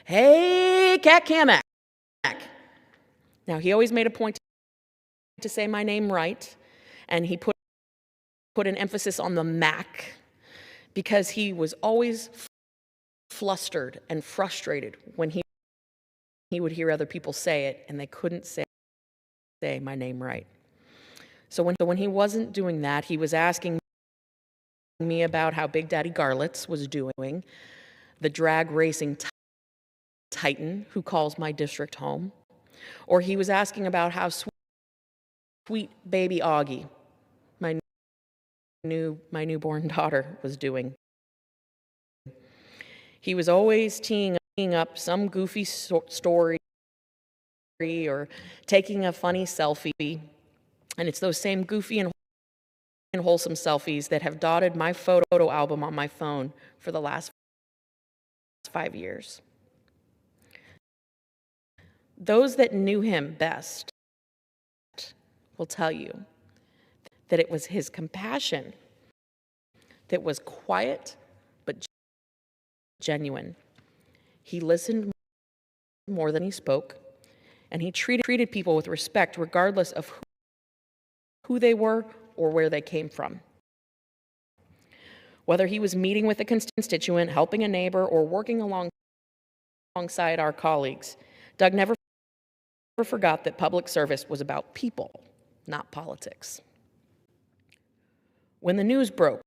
Hey, Cat Kamak. Now, he always made a point to say my name right, and he put an emphasis on the Mac because he was always flustered and frustrated when he would hear other people say it and they couldn't say my name right. So when he wasn't doing that, he was asking me about how Big Daddy Garlitz was doing, the drag racing titan who calls my district home, or he was asking about how sweet baby Augie, my newborn daughter, was doing. He was always teeing up some goofy story or taking a funny selfie, and it's those same goofy and wholesome selfies that have dotted my photo album on my phone for the last 5 years. Those that knew him best will tell you that it was his compassion that was quiet but genuine. He listened more than he spoke, and he treated people with respect regardless of who they were or where they came from. Whether he was meeting with a constituent, helping a neighbor, or working alongside our colleagues, Doug never forgot that public service was about people, not politics. When the news broke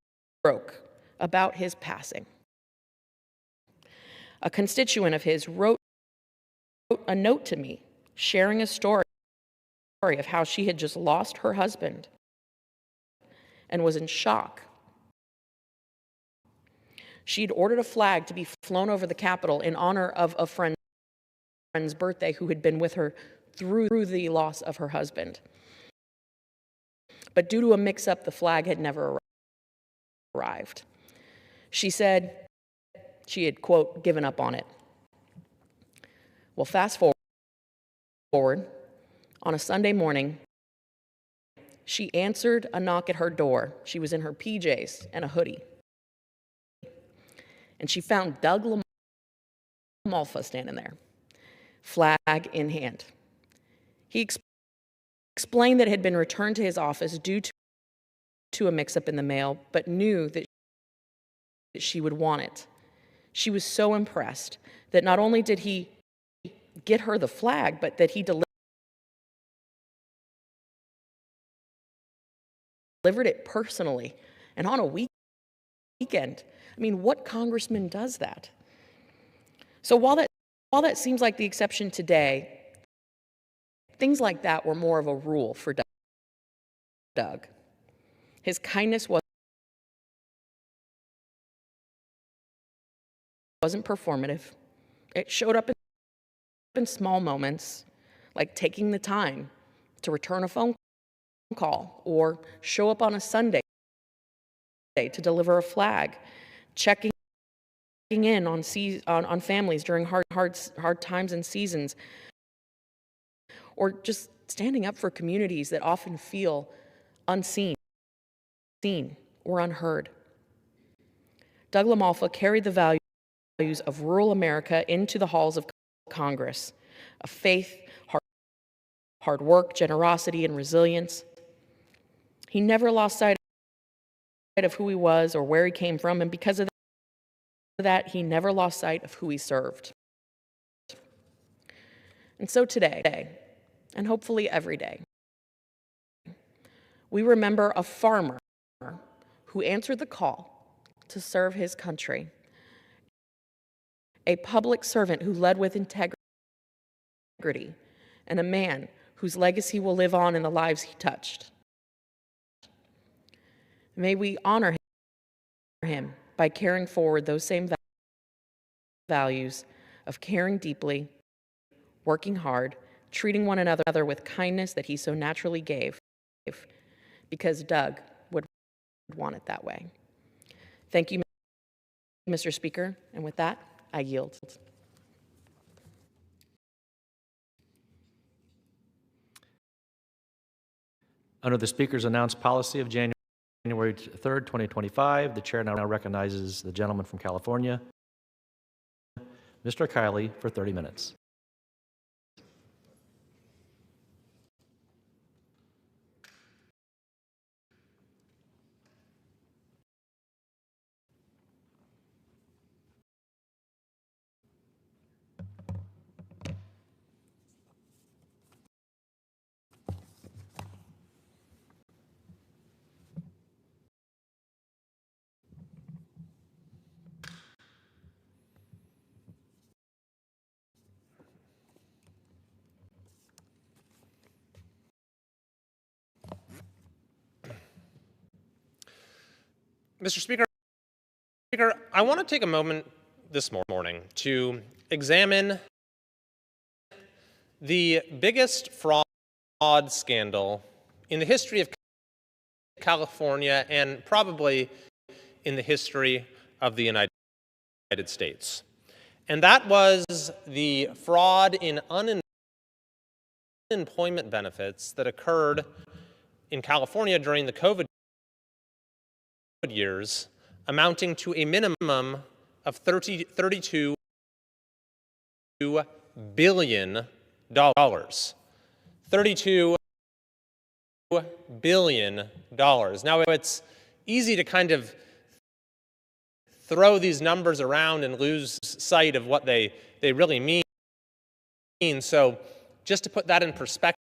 about his passing, a constituent of his wrote a note to me sharing a story of how she had just lost her husband and was in shock. She'd ordered a flag to be flown over the Capitol in honor of a friend's birthday who had been with her through the loss of her husband. But due to a mix-up, the flag had never arrived. She said she had, quote, given up on it. Well, fast forward, on a Sunday morning, she answered a knock at her door. She was in her PJs and a hoodie. And she found Doug LaMalfa standing there, flag in hand. He explained that it had been returned to his office due to a mix-up in the mail, but knew that she would want it. She was so impressed that not only did he get her the flag, but that he delivered it personally and on a weekend. I mean, what congressman does that? So while that seems like the exception today, things like that were more of a rule for Doug. His kindness wasn't performative. It showed up in small moments, like taking the time to return a phone call or show up on a Sunday to deliver a flag, checking in on families during hard times and seasons, or just standing up for communities that often feel unseen, seen, or unheard. Doug LaMalfa carried the values of rural America into the halls of Congress, of faith, hard work, generosity, and resilience. He never lost sight of who he was or where he came from, and because of that, he never lost sight of who he served. And so today, and hopefully every day, we remember a farmer who answered the call to serve his country, a public servant who led with integrity, and a man whose legacy will live on in the lives he touched. May we honor him by carrying forward those same values of caring deeply, working hard, treating one another with kindness that he so naturally gave, because Doug would want it that way. Thank you, Mr. Speaker, and with that, I yield. Under the Speaker's announced policy of January 3rd, 2025, the chair now recognizes the gentleman from California, Mr. Kiley, for 30 minutes. Mr. Speaker, I want to take a moment this morning to examine the biggest fraud scandal in the history of California, and probably in the history of the United States. And that was the fraud in unemployment benefits that occurred in California during the COVID years, amounting to a minimum of $32 billion. $32 billion. Now, it's easy to kind of throw these numbers around and lose sight of what they really mean. So just to put that in perspective,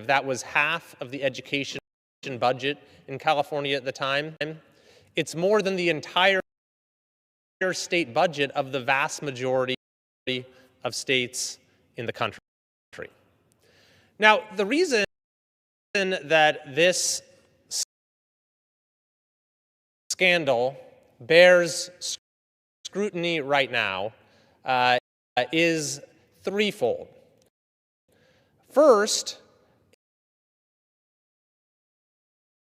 that was half of the education budget in California at the time. It's more than the entire state budget of the vast majority of states in the country. Now, the reason that this scandal bears scrutiny right now is threefold. First,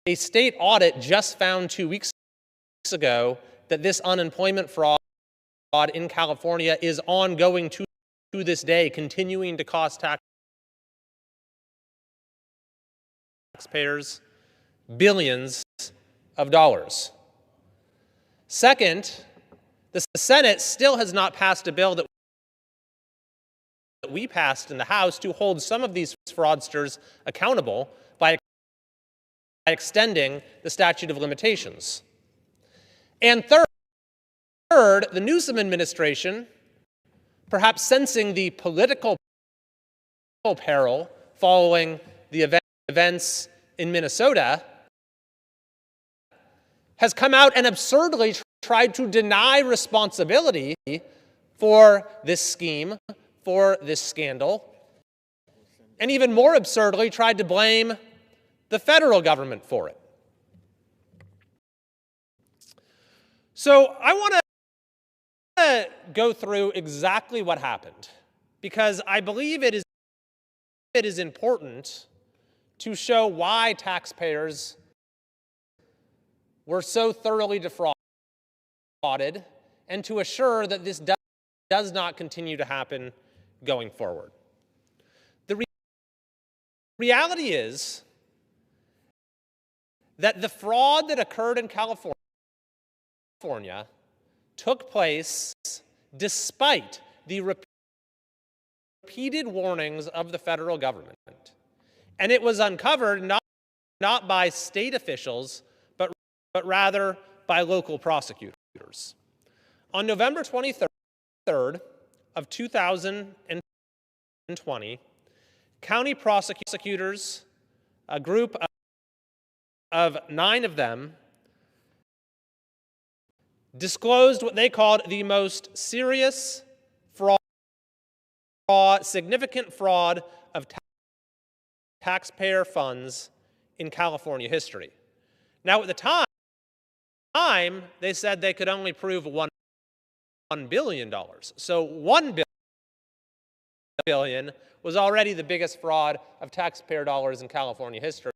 a state audit just found 2 weeks ago that this unemployment fraud in California is ongoing to this day, continuing to cost taxpayers billions of dollars. Second, the Senate still has not passed a bill that we passed in the House to hold some of these fraudsters accountable by extending the statute of limitations. And third, the Newsom administration, perhaps sensing the political peril following the events in Minnesota, has come out and absurdly tried to deny responsibility for this scheme, for this scandal, and even more absurdly tried to blame the federal government for it. So I want to go through exactly what happened, because I believe it is important to show why taxpayers were so thoroughly defrauded, and to assure that this does not continue to happen going forward. The reality is that the fraud that occurred in California took place despite the repeated warnings of the federal government. And it was uncovered not by state officials, but rather by local prosecutors. On November 23rd of 2020, county prosecutors, a group of 9 of them, disclosed what they called the most serious significant fraud of taxpayer funds in California history. Now, at the time, they said they could only prove $1 billion. So $1 billion was already the biggest fraud of taxpayer dollars in California history.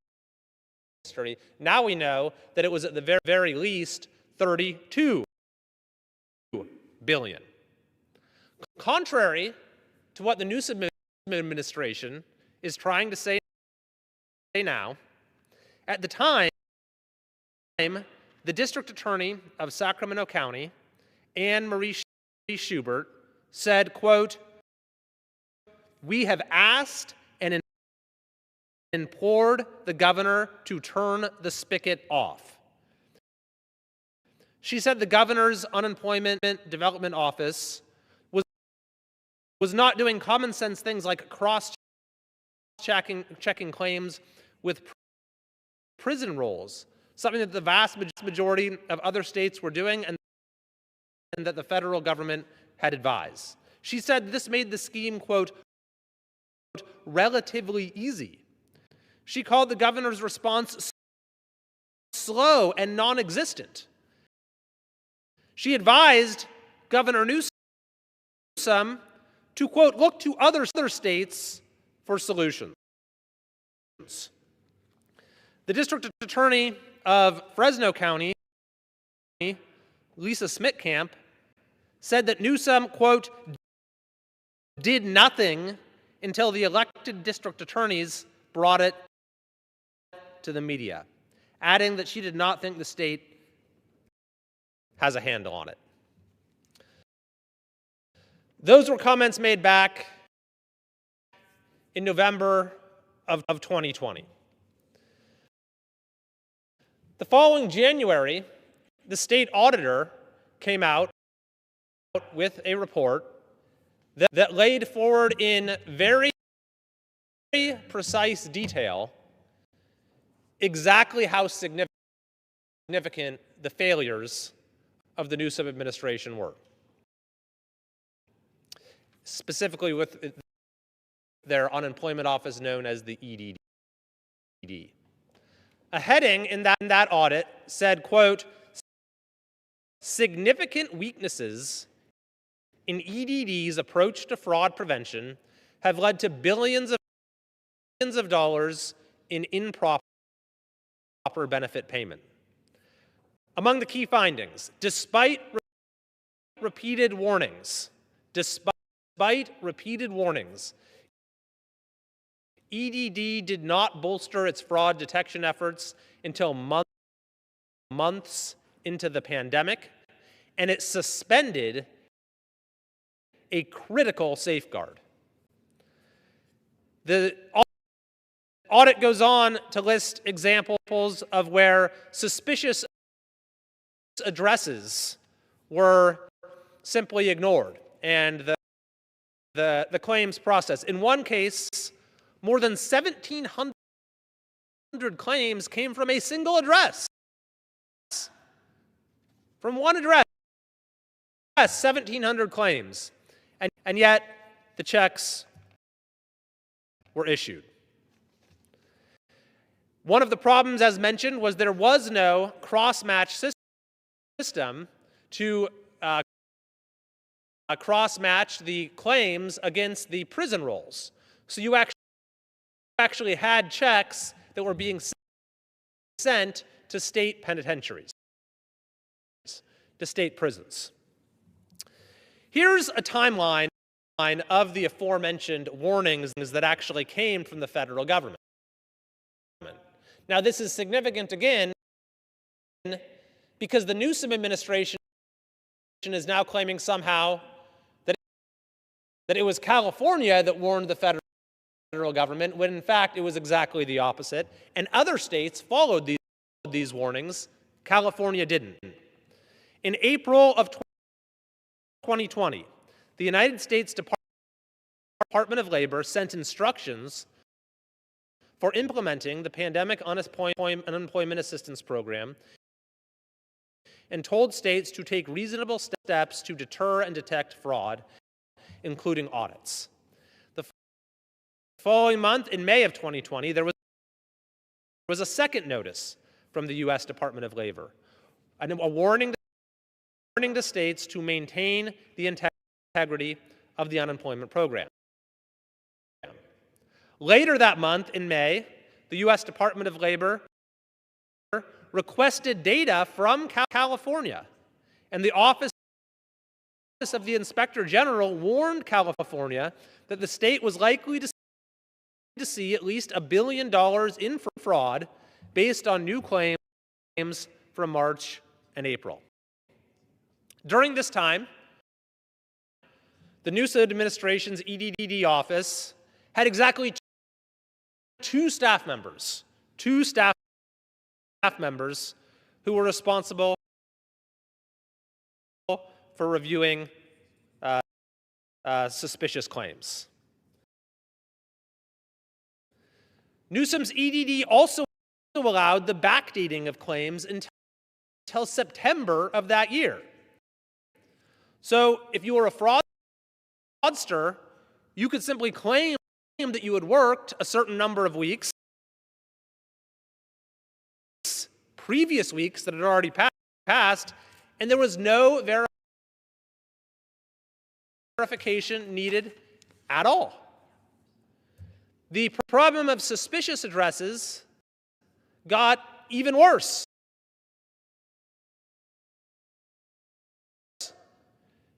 Now we know that it was at the very least $32 billion. Contrary to what the Newsom administration is trying to say now, at the time, the district attorney of Sacramento County, Anne Marie Schubert, said, quote, "We have asked and implored the governor to turn the spigot off." She said the governor's unemployment development office was not doing common sense things like checking claims with prison rolls, something that the vast majority of other states were doing and that the federal government had advised. She said this made the scheme, quote, "relatively easy." She called the governor's response slow and non-existent. She advised Governor Newsom to, quote, "look to other states for solutions." The district attorney of Fresno County, Lisa Smitkamp, said that Newsom, quote, did nothing until the elected district attorneys brought it to the media, adding that she did not think the state has a handle on it. Those were comments made back in November of 2020. The following January, the state auditor came out with a report that laid forward in very precise detail exactly how significant the failures of the Newsom administration were, specifically with their unemployment office known as the EDD. A heading in that audit said, quote, significant weaknesses in EDD's approach to fraud prevention have led to billions of dollars in improper benefit payment. Among the key findings, despite repeated warnings, EDD did not bolster its fraud detection efforts until months into the pandemic, and it suspended a critical safeguard. The audit goes on to list examples of where suspicious addresses were simply ignored and the claims process. In one case, more than 1,700 claims came from a single address. From one address, 1,700 claims. And yet, the checks were issued. One of the problems, as mentioned, was there was no cross-match system to cross-match the claims against the prison rolls. So you actually had checks that were being sent to state penitentiaries, to state prisons. Here's a timeline of the aforementioned warnings that actually came from the federal government. Now, this is significant again because the Newsom administration is now claiming somehow that it was California that warned the federal government, when in fact it was exactly the opposite. And other states followed these warnings. California didn't. In April of 2020, the United States Department of Labor sent instructions for implementing the Pandemic Unemployment Assistance Program and told states to take reasonable steps to deter and detect fraud, including audits. The following month, in May of 2020, there was a second notice from the U.S. Department of Labor, a warning to states to maintain the integrity of the unemployment program. Later that month, in May, the U.S. Department of Labor requested data from California, and the Office of the Inspector General warned California that the state was likely to see at least $1 billion in fraud based on new claims from March and April. During this time, the Newsom administration's EDD office had exactly two staff members who were responsible for reviewing suspicious claims. Newsom's EDD also allowed the backdating of claims until September of that year. So if you were a fraudster, you could simply claim that you had worked a certain number of weeks, previous weeks that had already passed, and there was no verification needed at all. The problem of suspicious addresses got even worse.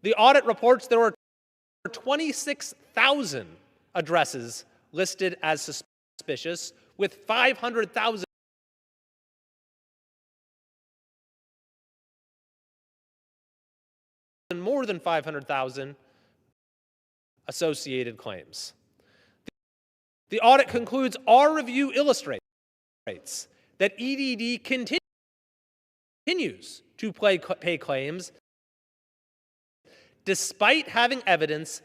The audit reports there were 26,000 addresses listed as suspicious, with 500,000 more than 500,000 associated claims. The audit concludes our review illustrates that EDD continues to pay claims despite having evidence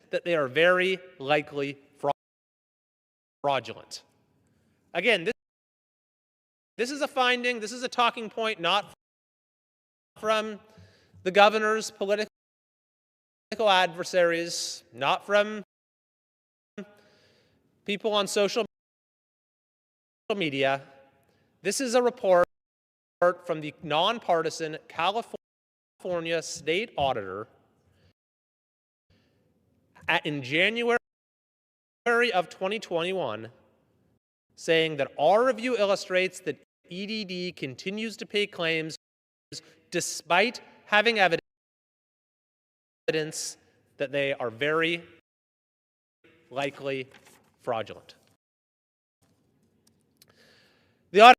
that they are very likely fraudulent. Again, this is a finding, this is a talking point not from the governor's political adversaries, not from people on social media. This is a report from the nonpartisan California state auditor in January of 2021, saying that our review illustrates that EDD continues to pay claims despite having evidence that they are very likely fraudulent. The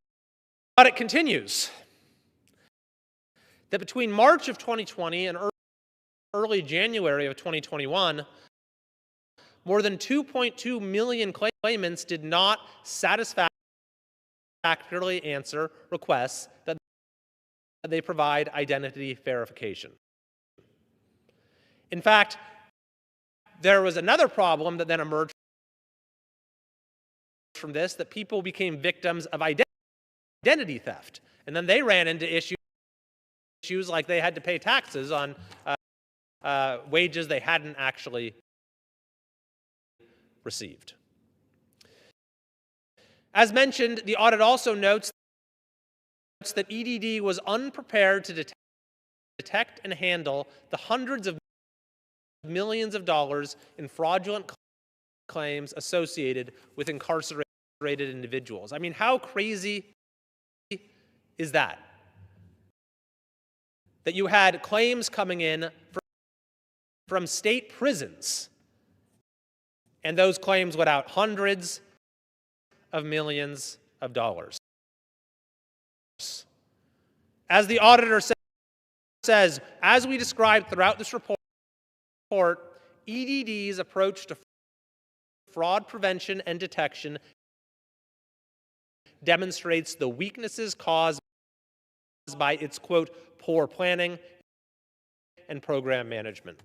audit continues that between March of 2020 and early January of 2021, more than 2.2 million claimants did not satisfactorily answer requests that they provide identity verification. In fact, there was another problem that then emerged from this, that people became victims of identity theft. And then they ran into issues like they had to pay taxes on wages they hadn't actually received. As mentioned, the audit also notes that EDD was unprepared to detect and handle the hundreds of millions of dollars in fraudulent claims associated with incarcerated individuals. I mean, how crazy is that? That you had claims coming in from state prisons, and those claims went out hundreds of millions of dollars. As the auditor says, as we described throughout this report, EDD's approach to fraud prevention and detection demonstrates the weaknesses caused by its, quote, poor planning and program management.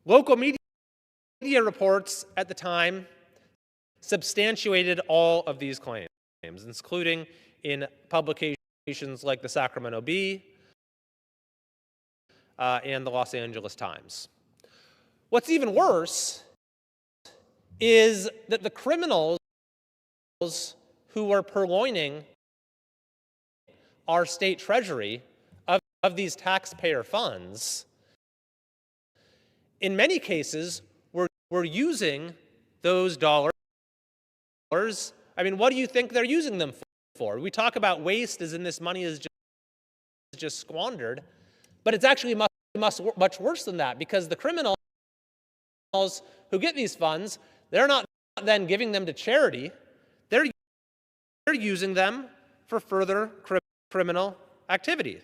Local media reports at the time substantiated all of these claims, including in publications like the Sacramento Bee and the Los Angeles Times. What's even worse is that the criminals who were purloining our state treasury of these taxpayer funds, in many cases, were using those dollars. I mean, what do you think they're using them for? We talk about waste as in this money is just squandered, but it's actually much worse than that, because the criminals who get these funds, they're not then giving them to charity. They're using them for further criminal activity.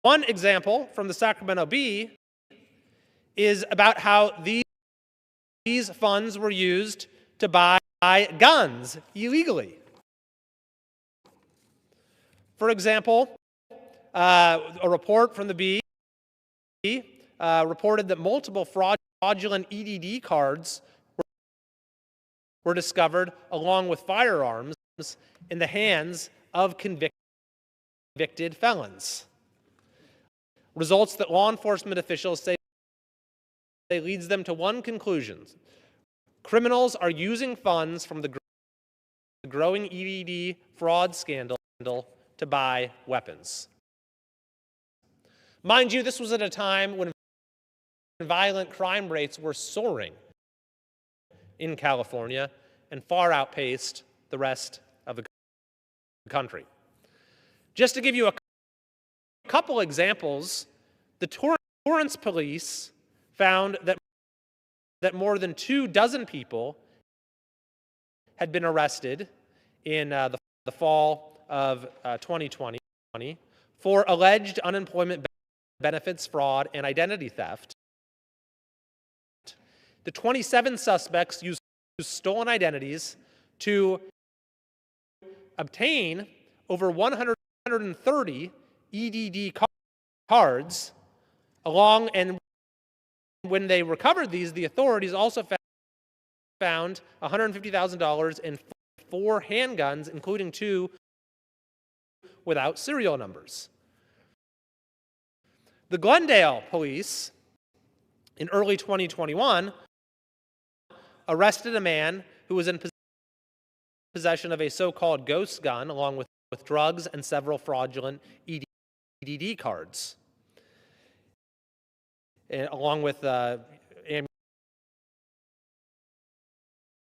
One example from the Sacramento Bee is about how these funds were used to buy guns illegally. For example, a report from the Bee reported that multiple fraudulent EDD cards were discovered along with firearms in the hands of convicted felons. Results that law enforcement officials say leads them to one conclusion: criminals are using funds from the growing EDD fraud scandal to buy weapons. Mind you, this was at a time when violent crime rates were soaring in California and far outpaced the rest of the country. Just to give you a couple examples, the Torrance police found that more than 24 people had been arrested in the fall of 2020 for alleged unemployment benefits fraud and identity theft. The 27 suspects used stolen identities to obtain over 130 EDD cards, and when they recovered these, the authorities also found $150,000 in 4 handguns, including 2 without serial numbers. The Glendale police, in early 2021, arrested a man who was in possession of a so-called ghost gun, along with drugs and several fraudulent EDD cards, along with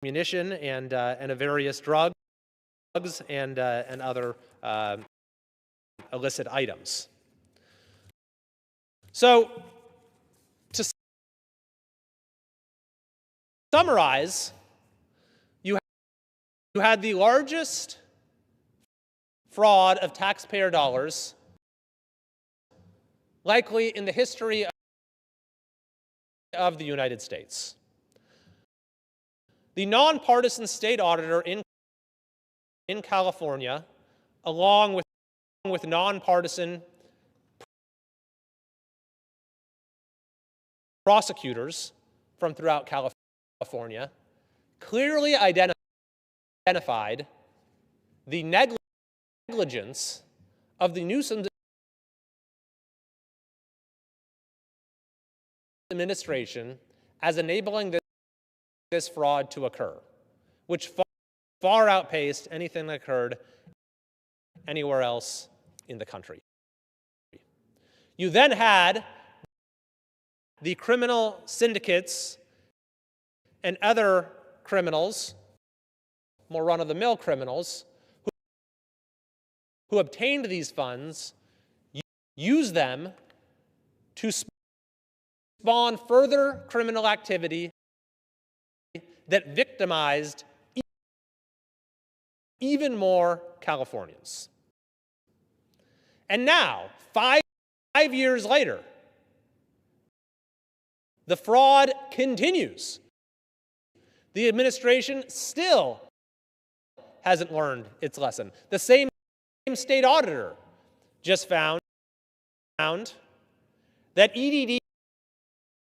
ammunition and various drugs and other illicit items. So, to summarize, you had the largest fraud of taxpayer dollars likely in the history of the United States. The nonpartisan state auditor in California, along with nonpartisan prosecutors from throughout California, clearly identified the negligence of the Newsom administration as enabling this fraud to occur, which far outpaced anything that occurred anywhere else in the country. You then had the criminal syndicates and other criminals, more run-of-the-mill criminals, who obtained these funds, used them to spawn further criminal activity that victimized even more Californians. And now, 5 years later, the fraud continues. The administration still hasn't learned its lesson. The same state auditor just found that EDD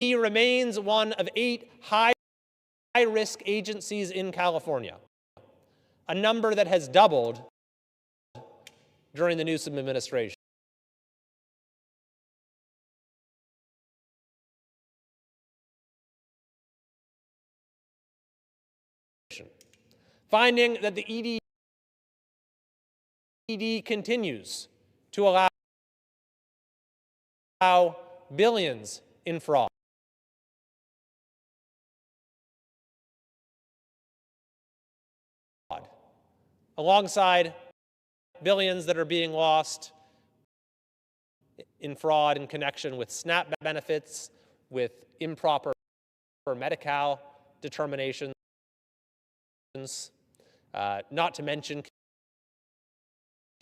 remains one of 8 high-risk agencies in California, a number that has doubled during the Newsom administration. Finding that the EDD continues to allow billions in fraud. Alongside billions that are being lost in fraud in connection with SNAP benefits, with improper Medi-Cal determinations, not to mention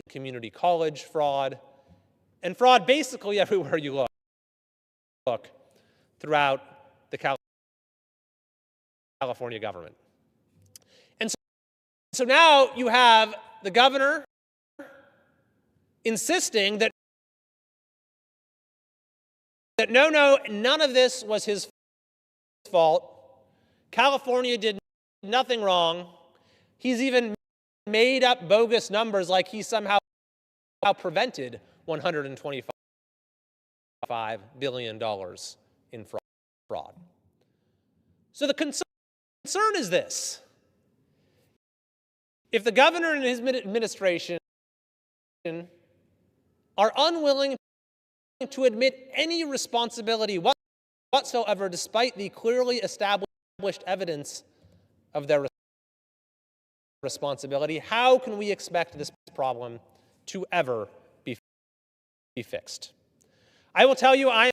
community college fraud, and fraud basically everywhere you look throughout the California government. And so now you have the governor insisting that none of this was his fault. California did nothing wrong. He's even made up bogus numbers like he somehow prevented $125 billion in fraud. So the concern is this. If the governor and his administration are unwilling to admit any responsibility whatsoever, despite the clearly established evidence of their responsibility, how can we expect this problem to ever be fixed? I will tell you, I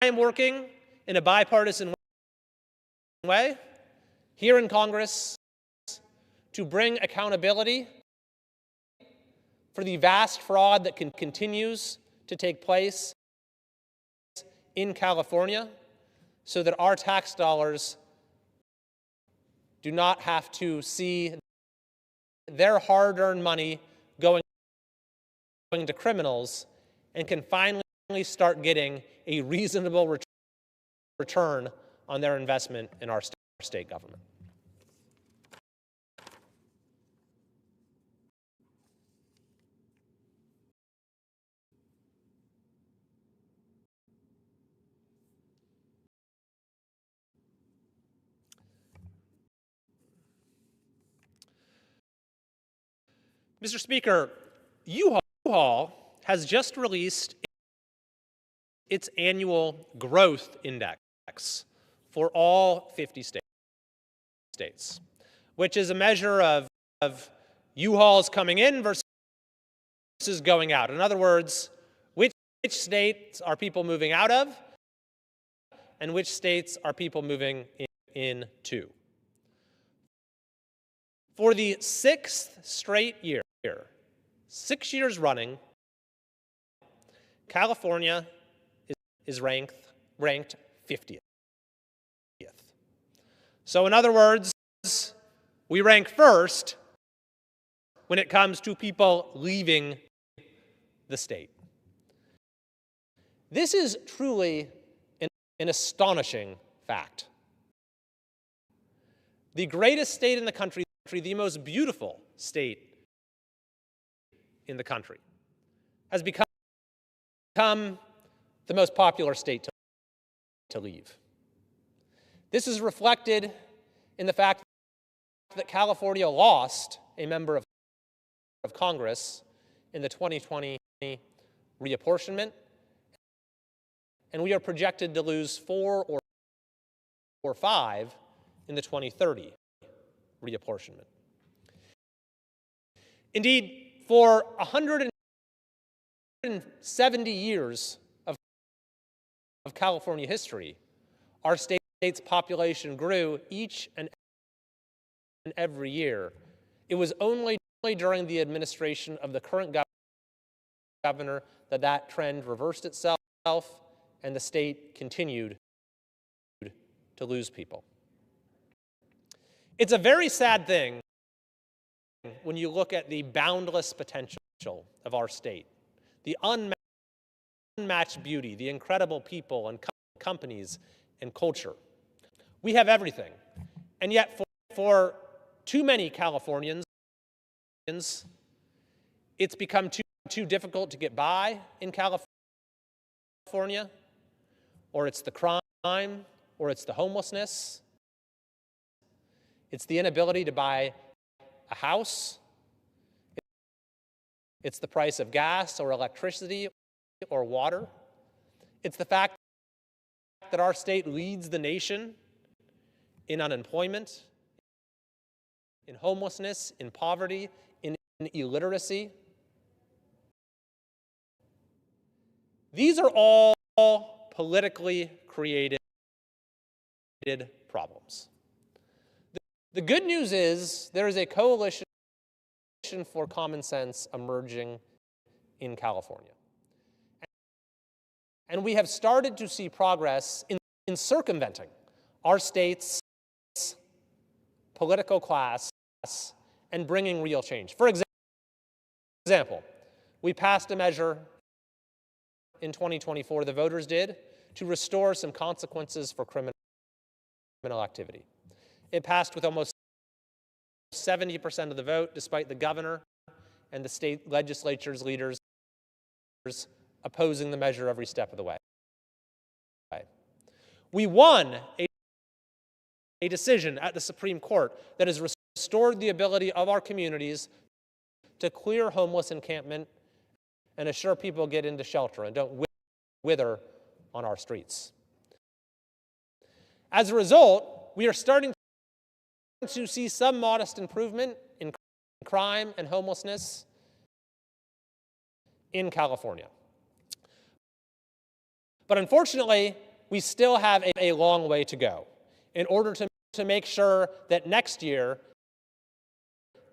am working in a bipartisan way here in Congress to bring accountability for the vast fraud that continues to take place in California, so that our tax dollars do not have to see their hard-earned money going to criminals, and can finally start getting a reasonable return on their investment in our state government. Mr. Speaker, U-Haul has just released its annual growth index for all 50 states, which is a measure of U-Hauls coming in versus going out. In other words, which states are people moving out of, and which states are people moving into. For the 6th straight year, 6 years running, California is ranked 50th. So in other words, we rank first when it comes to people leaving the state. This is truly an astonishing fact. The greatest state in the country, the most beautiful state in the country, has become the most popular state to leave. This is reflected in the fact that California lost a member of Congress in the 2020 reapportionment, and we are projected to lose 4 or 5 in the 2030 reapportionment. Indeed, for 170 years of California history, our state's population grew each and every year. It was only during the administration of the current governor that trend reversed itself and the state continued to lose people. It's a very sad thing when you look at the boundless potential of our state, the unmatched beauty, the incredible people and companies and culture. We have everything, and yet for too many Californians, it's become too difficult to get by in California, or it's the crime, or it's the homelessness. It's the inability to buy a house. It's the price of gas or electricity or water. It's the fact that our state leads the nation in unemployment, in homelessness, in poverty, in illiteracy. These are all politically created problems. The good news is there is a coalition for common sense emerging in California. And we have started to see progress in circumventing our state's political class and bringing real change. For example, we passed a measure in 2024, the voters did, to restore some consequences for criminal activity. It passed with almost 70% of the vote, despite the governor and the state legislature's leaders opposing the measure every step of the way. We won a decision at the Supreme Court that has restored the ability of our communities to clear homeless encampment and assure people get into shelter and don't wither on our streets. As a result, we are starting to see some modest improvement in crime and homelessness in California. But unfortunately, we still have a long way to go in order to make sure that next year,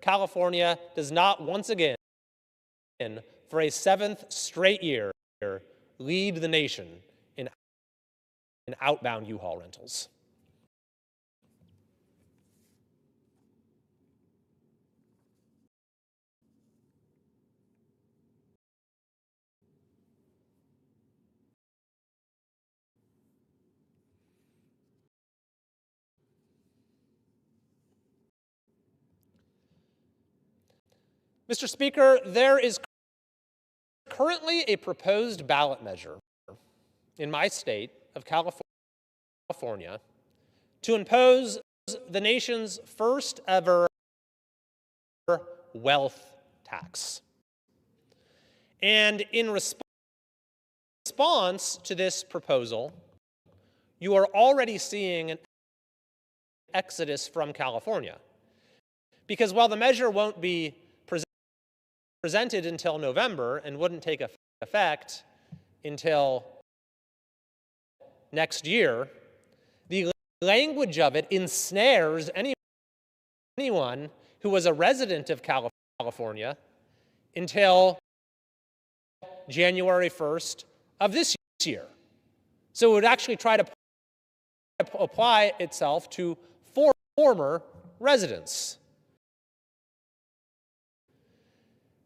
California does not once again, for a 7th straight year, lead the nation in outbound U-Haul rentals. Mr. Speaker, there is currently a proposed ballot measure in my state of California to impose the nation's first ever wealth tax. And in response to this proposal, you are already seeing an exodus from California. Because while the measure won't be presented until November and wouldn't take effect until next year, the language of it ensnares anyone who was a resident of California until January 1st of this year. So it would actually try to apply itself to former residents.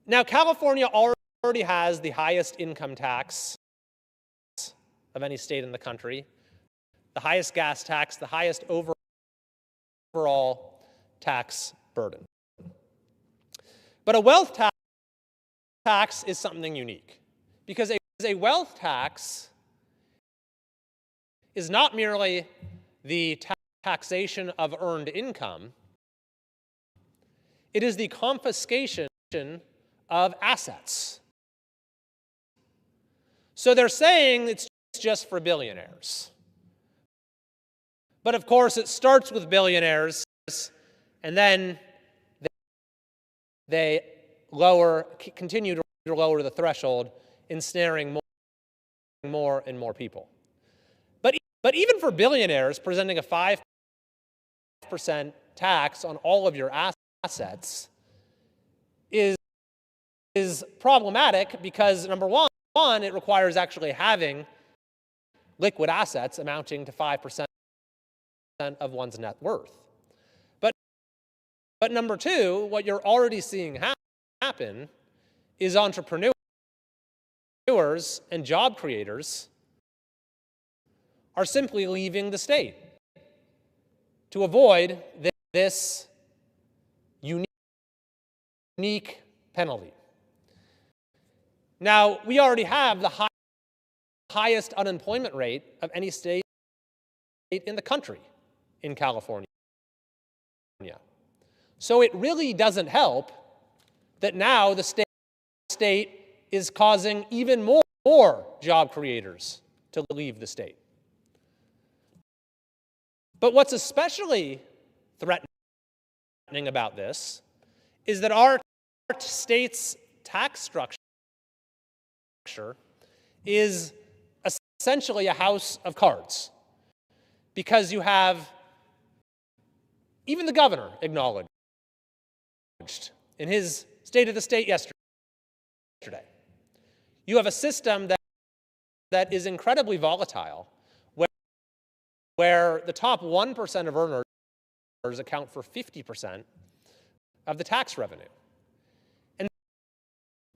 Now, California already has the highest income tax of any state in the country, the highest gas tax, the highest overall tax burden. But a wealth tax is something unique, because a wealth tax is not merely the taxation of earned income, it is the confiscation of assets. So they're saying it's just for billionaires. But of course, it starts with billionaires, and then they continue to lower the threshold, ensnaring more and more people. But even for billionaires, presenting a 5% tax on all of your assets is problematic because, number one, it requires actually having liquid assets amounting to 5% of one's net worth. But number two, what you're already seeing happen is entrepreneurs and job creators are simply leaving the state to avoid this unique penalty. Now, we already have the highest unemployment rate of any state in the country in California. So it really doesn't help that now the state is causing even more job creators to leave the state. But what's especially threatening about this is that our state's tax structure is essentially a house of cards, because you have, even the governor acknowledged in his State of the State yesterday, you have a system that is incredibly volatile, where the top 1% of earners account for 50% of the tax revenue.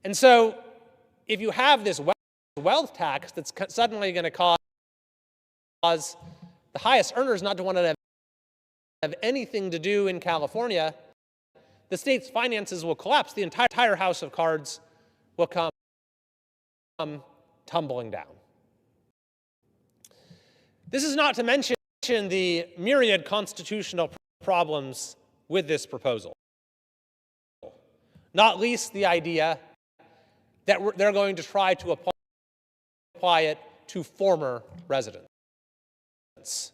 And so if you have this wealth tax that's suddenly going to cause the highest earners not to want to have anything to do in California, the state's finances will collapse. The entire house of cards will come tumbling down. This is not to mention the myriad constitutional problems with this proposal, not least the idea that they're going to try to apply it to former residents.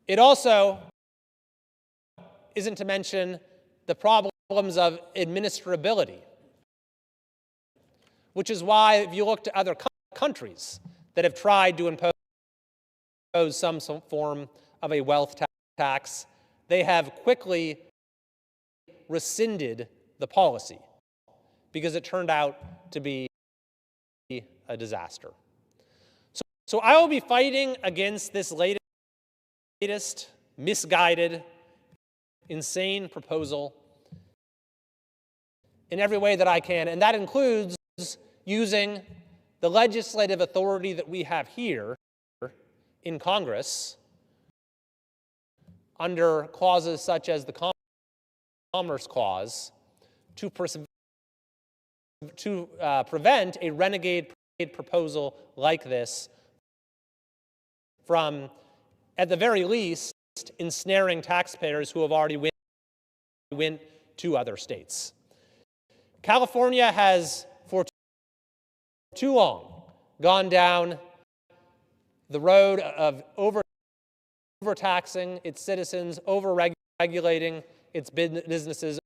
It also isn't to mention the problems of administrability, which is why if you look to other countries that have tried to impose some form of a wealth tax, they have quickly rescinded the policy because it turned out to be a disaster. So I will be fighting against this latest misguided, insane proposal in every way that I can, and that includes using the legislative authority that we have here in Congress under clauses such as the Commerce Clause to prevent a renegade proposal like this from, at the very least, ensnaring taxpayers who have already went to other states. California has, for too long, gone down the road of overtaxing its citizens, over-regulating its businesses,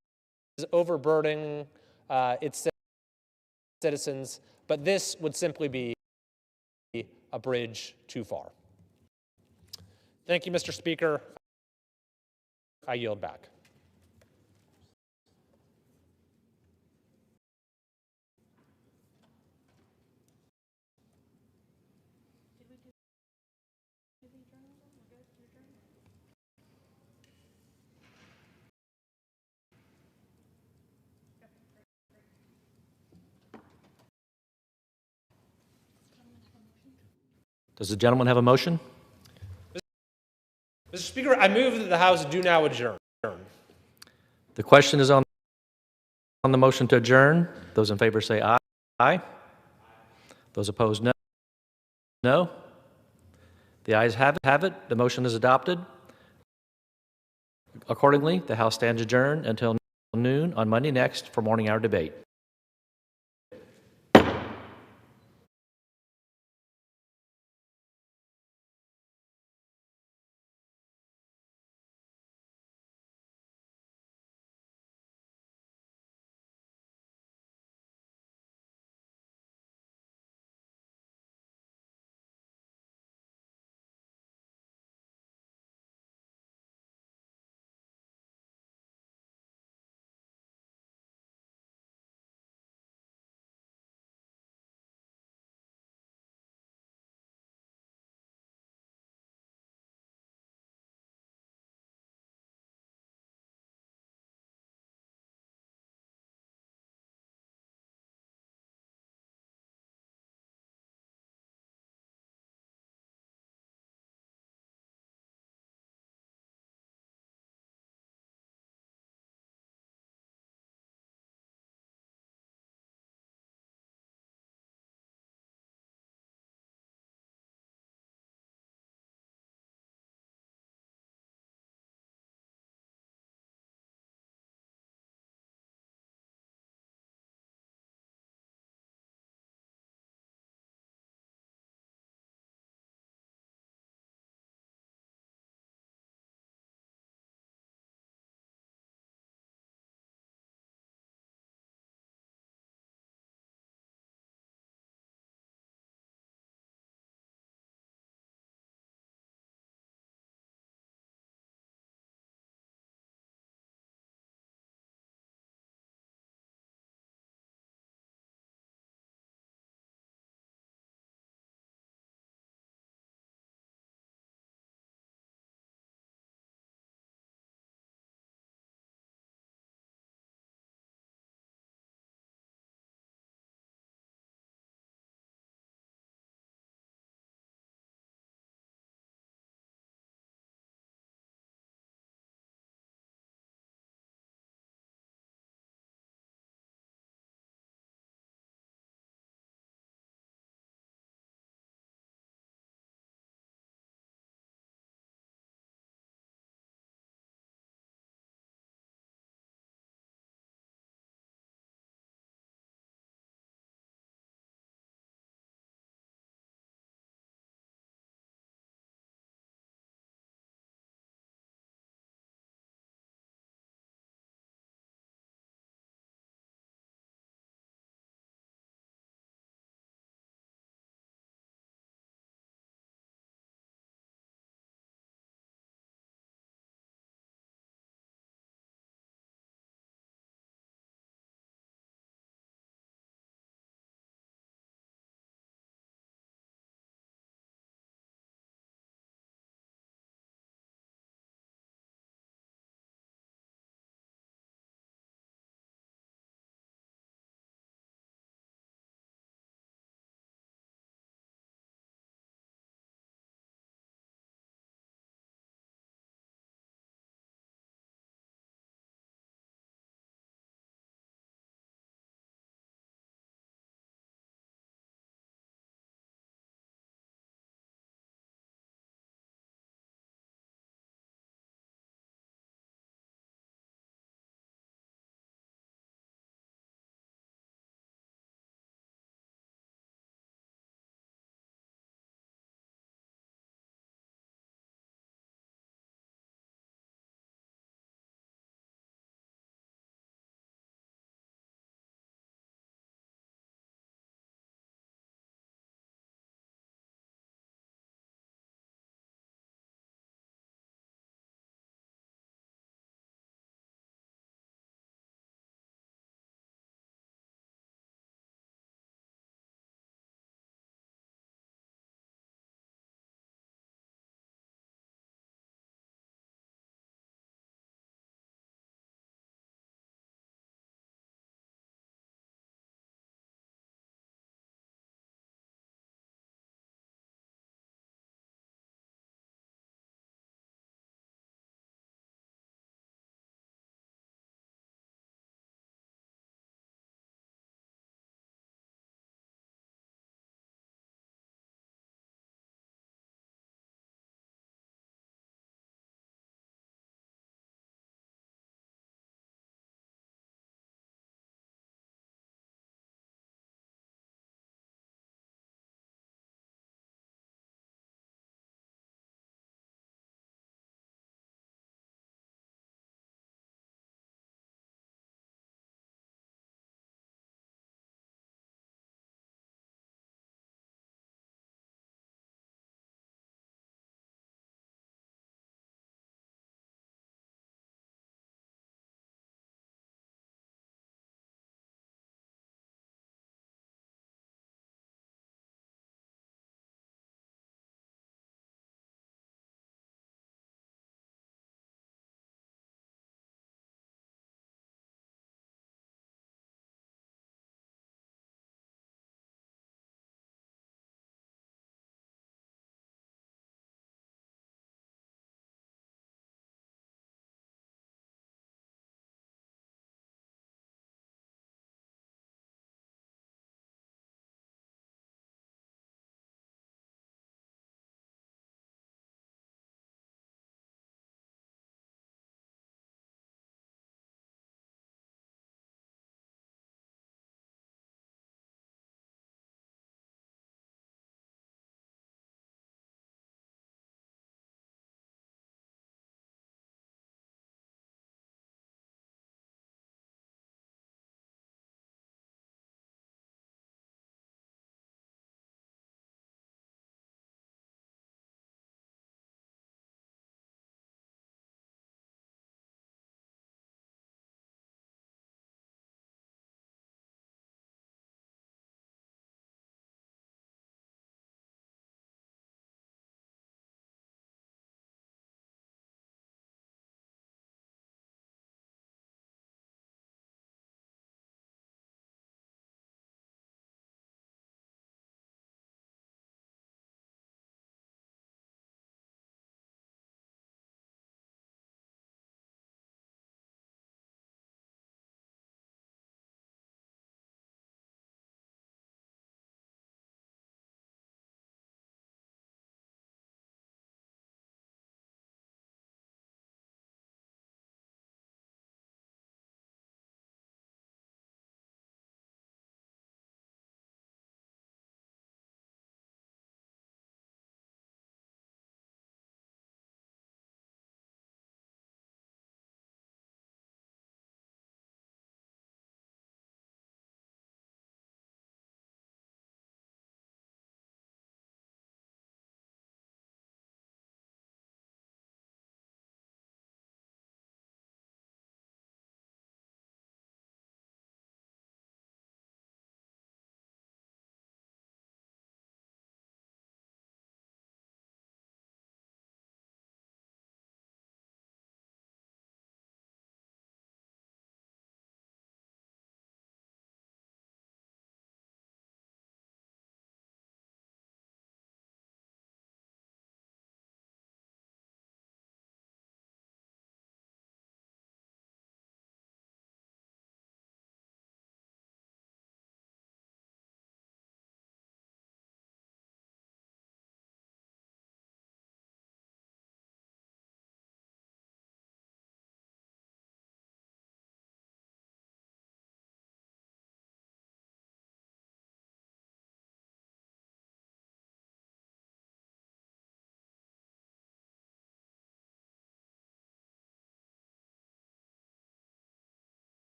overburdening its citizens, but this would simply be a bridge too far. Thank you, Mr. Speaker. I yield back. Does the gentleman have a motion? Mr. Speaker, I move that the House do now adjourn. The question is on the motion to adjourn. Those in favor say aye. Aye. Those opposed, no. No. The ayes have it. The motion is adopted. Accordingly, the House stands adjourned until noon on Monday next for morning hour debate.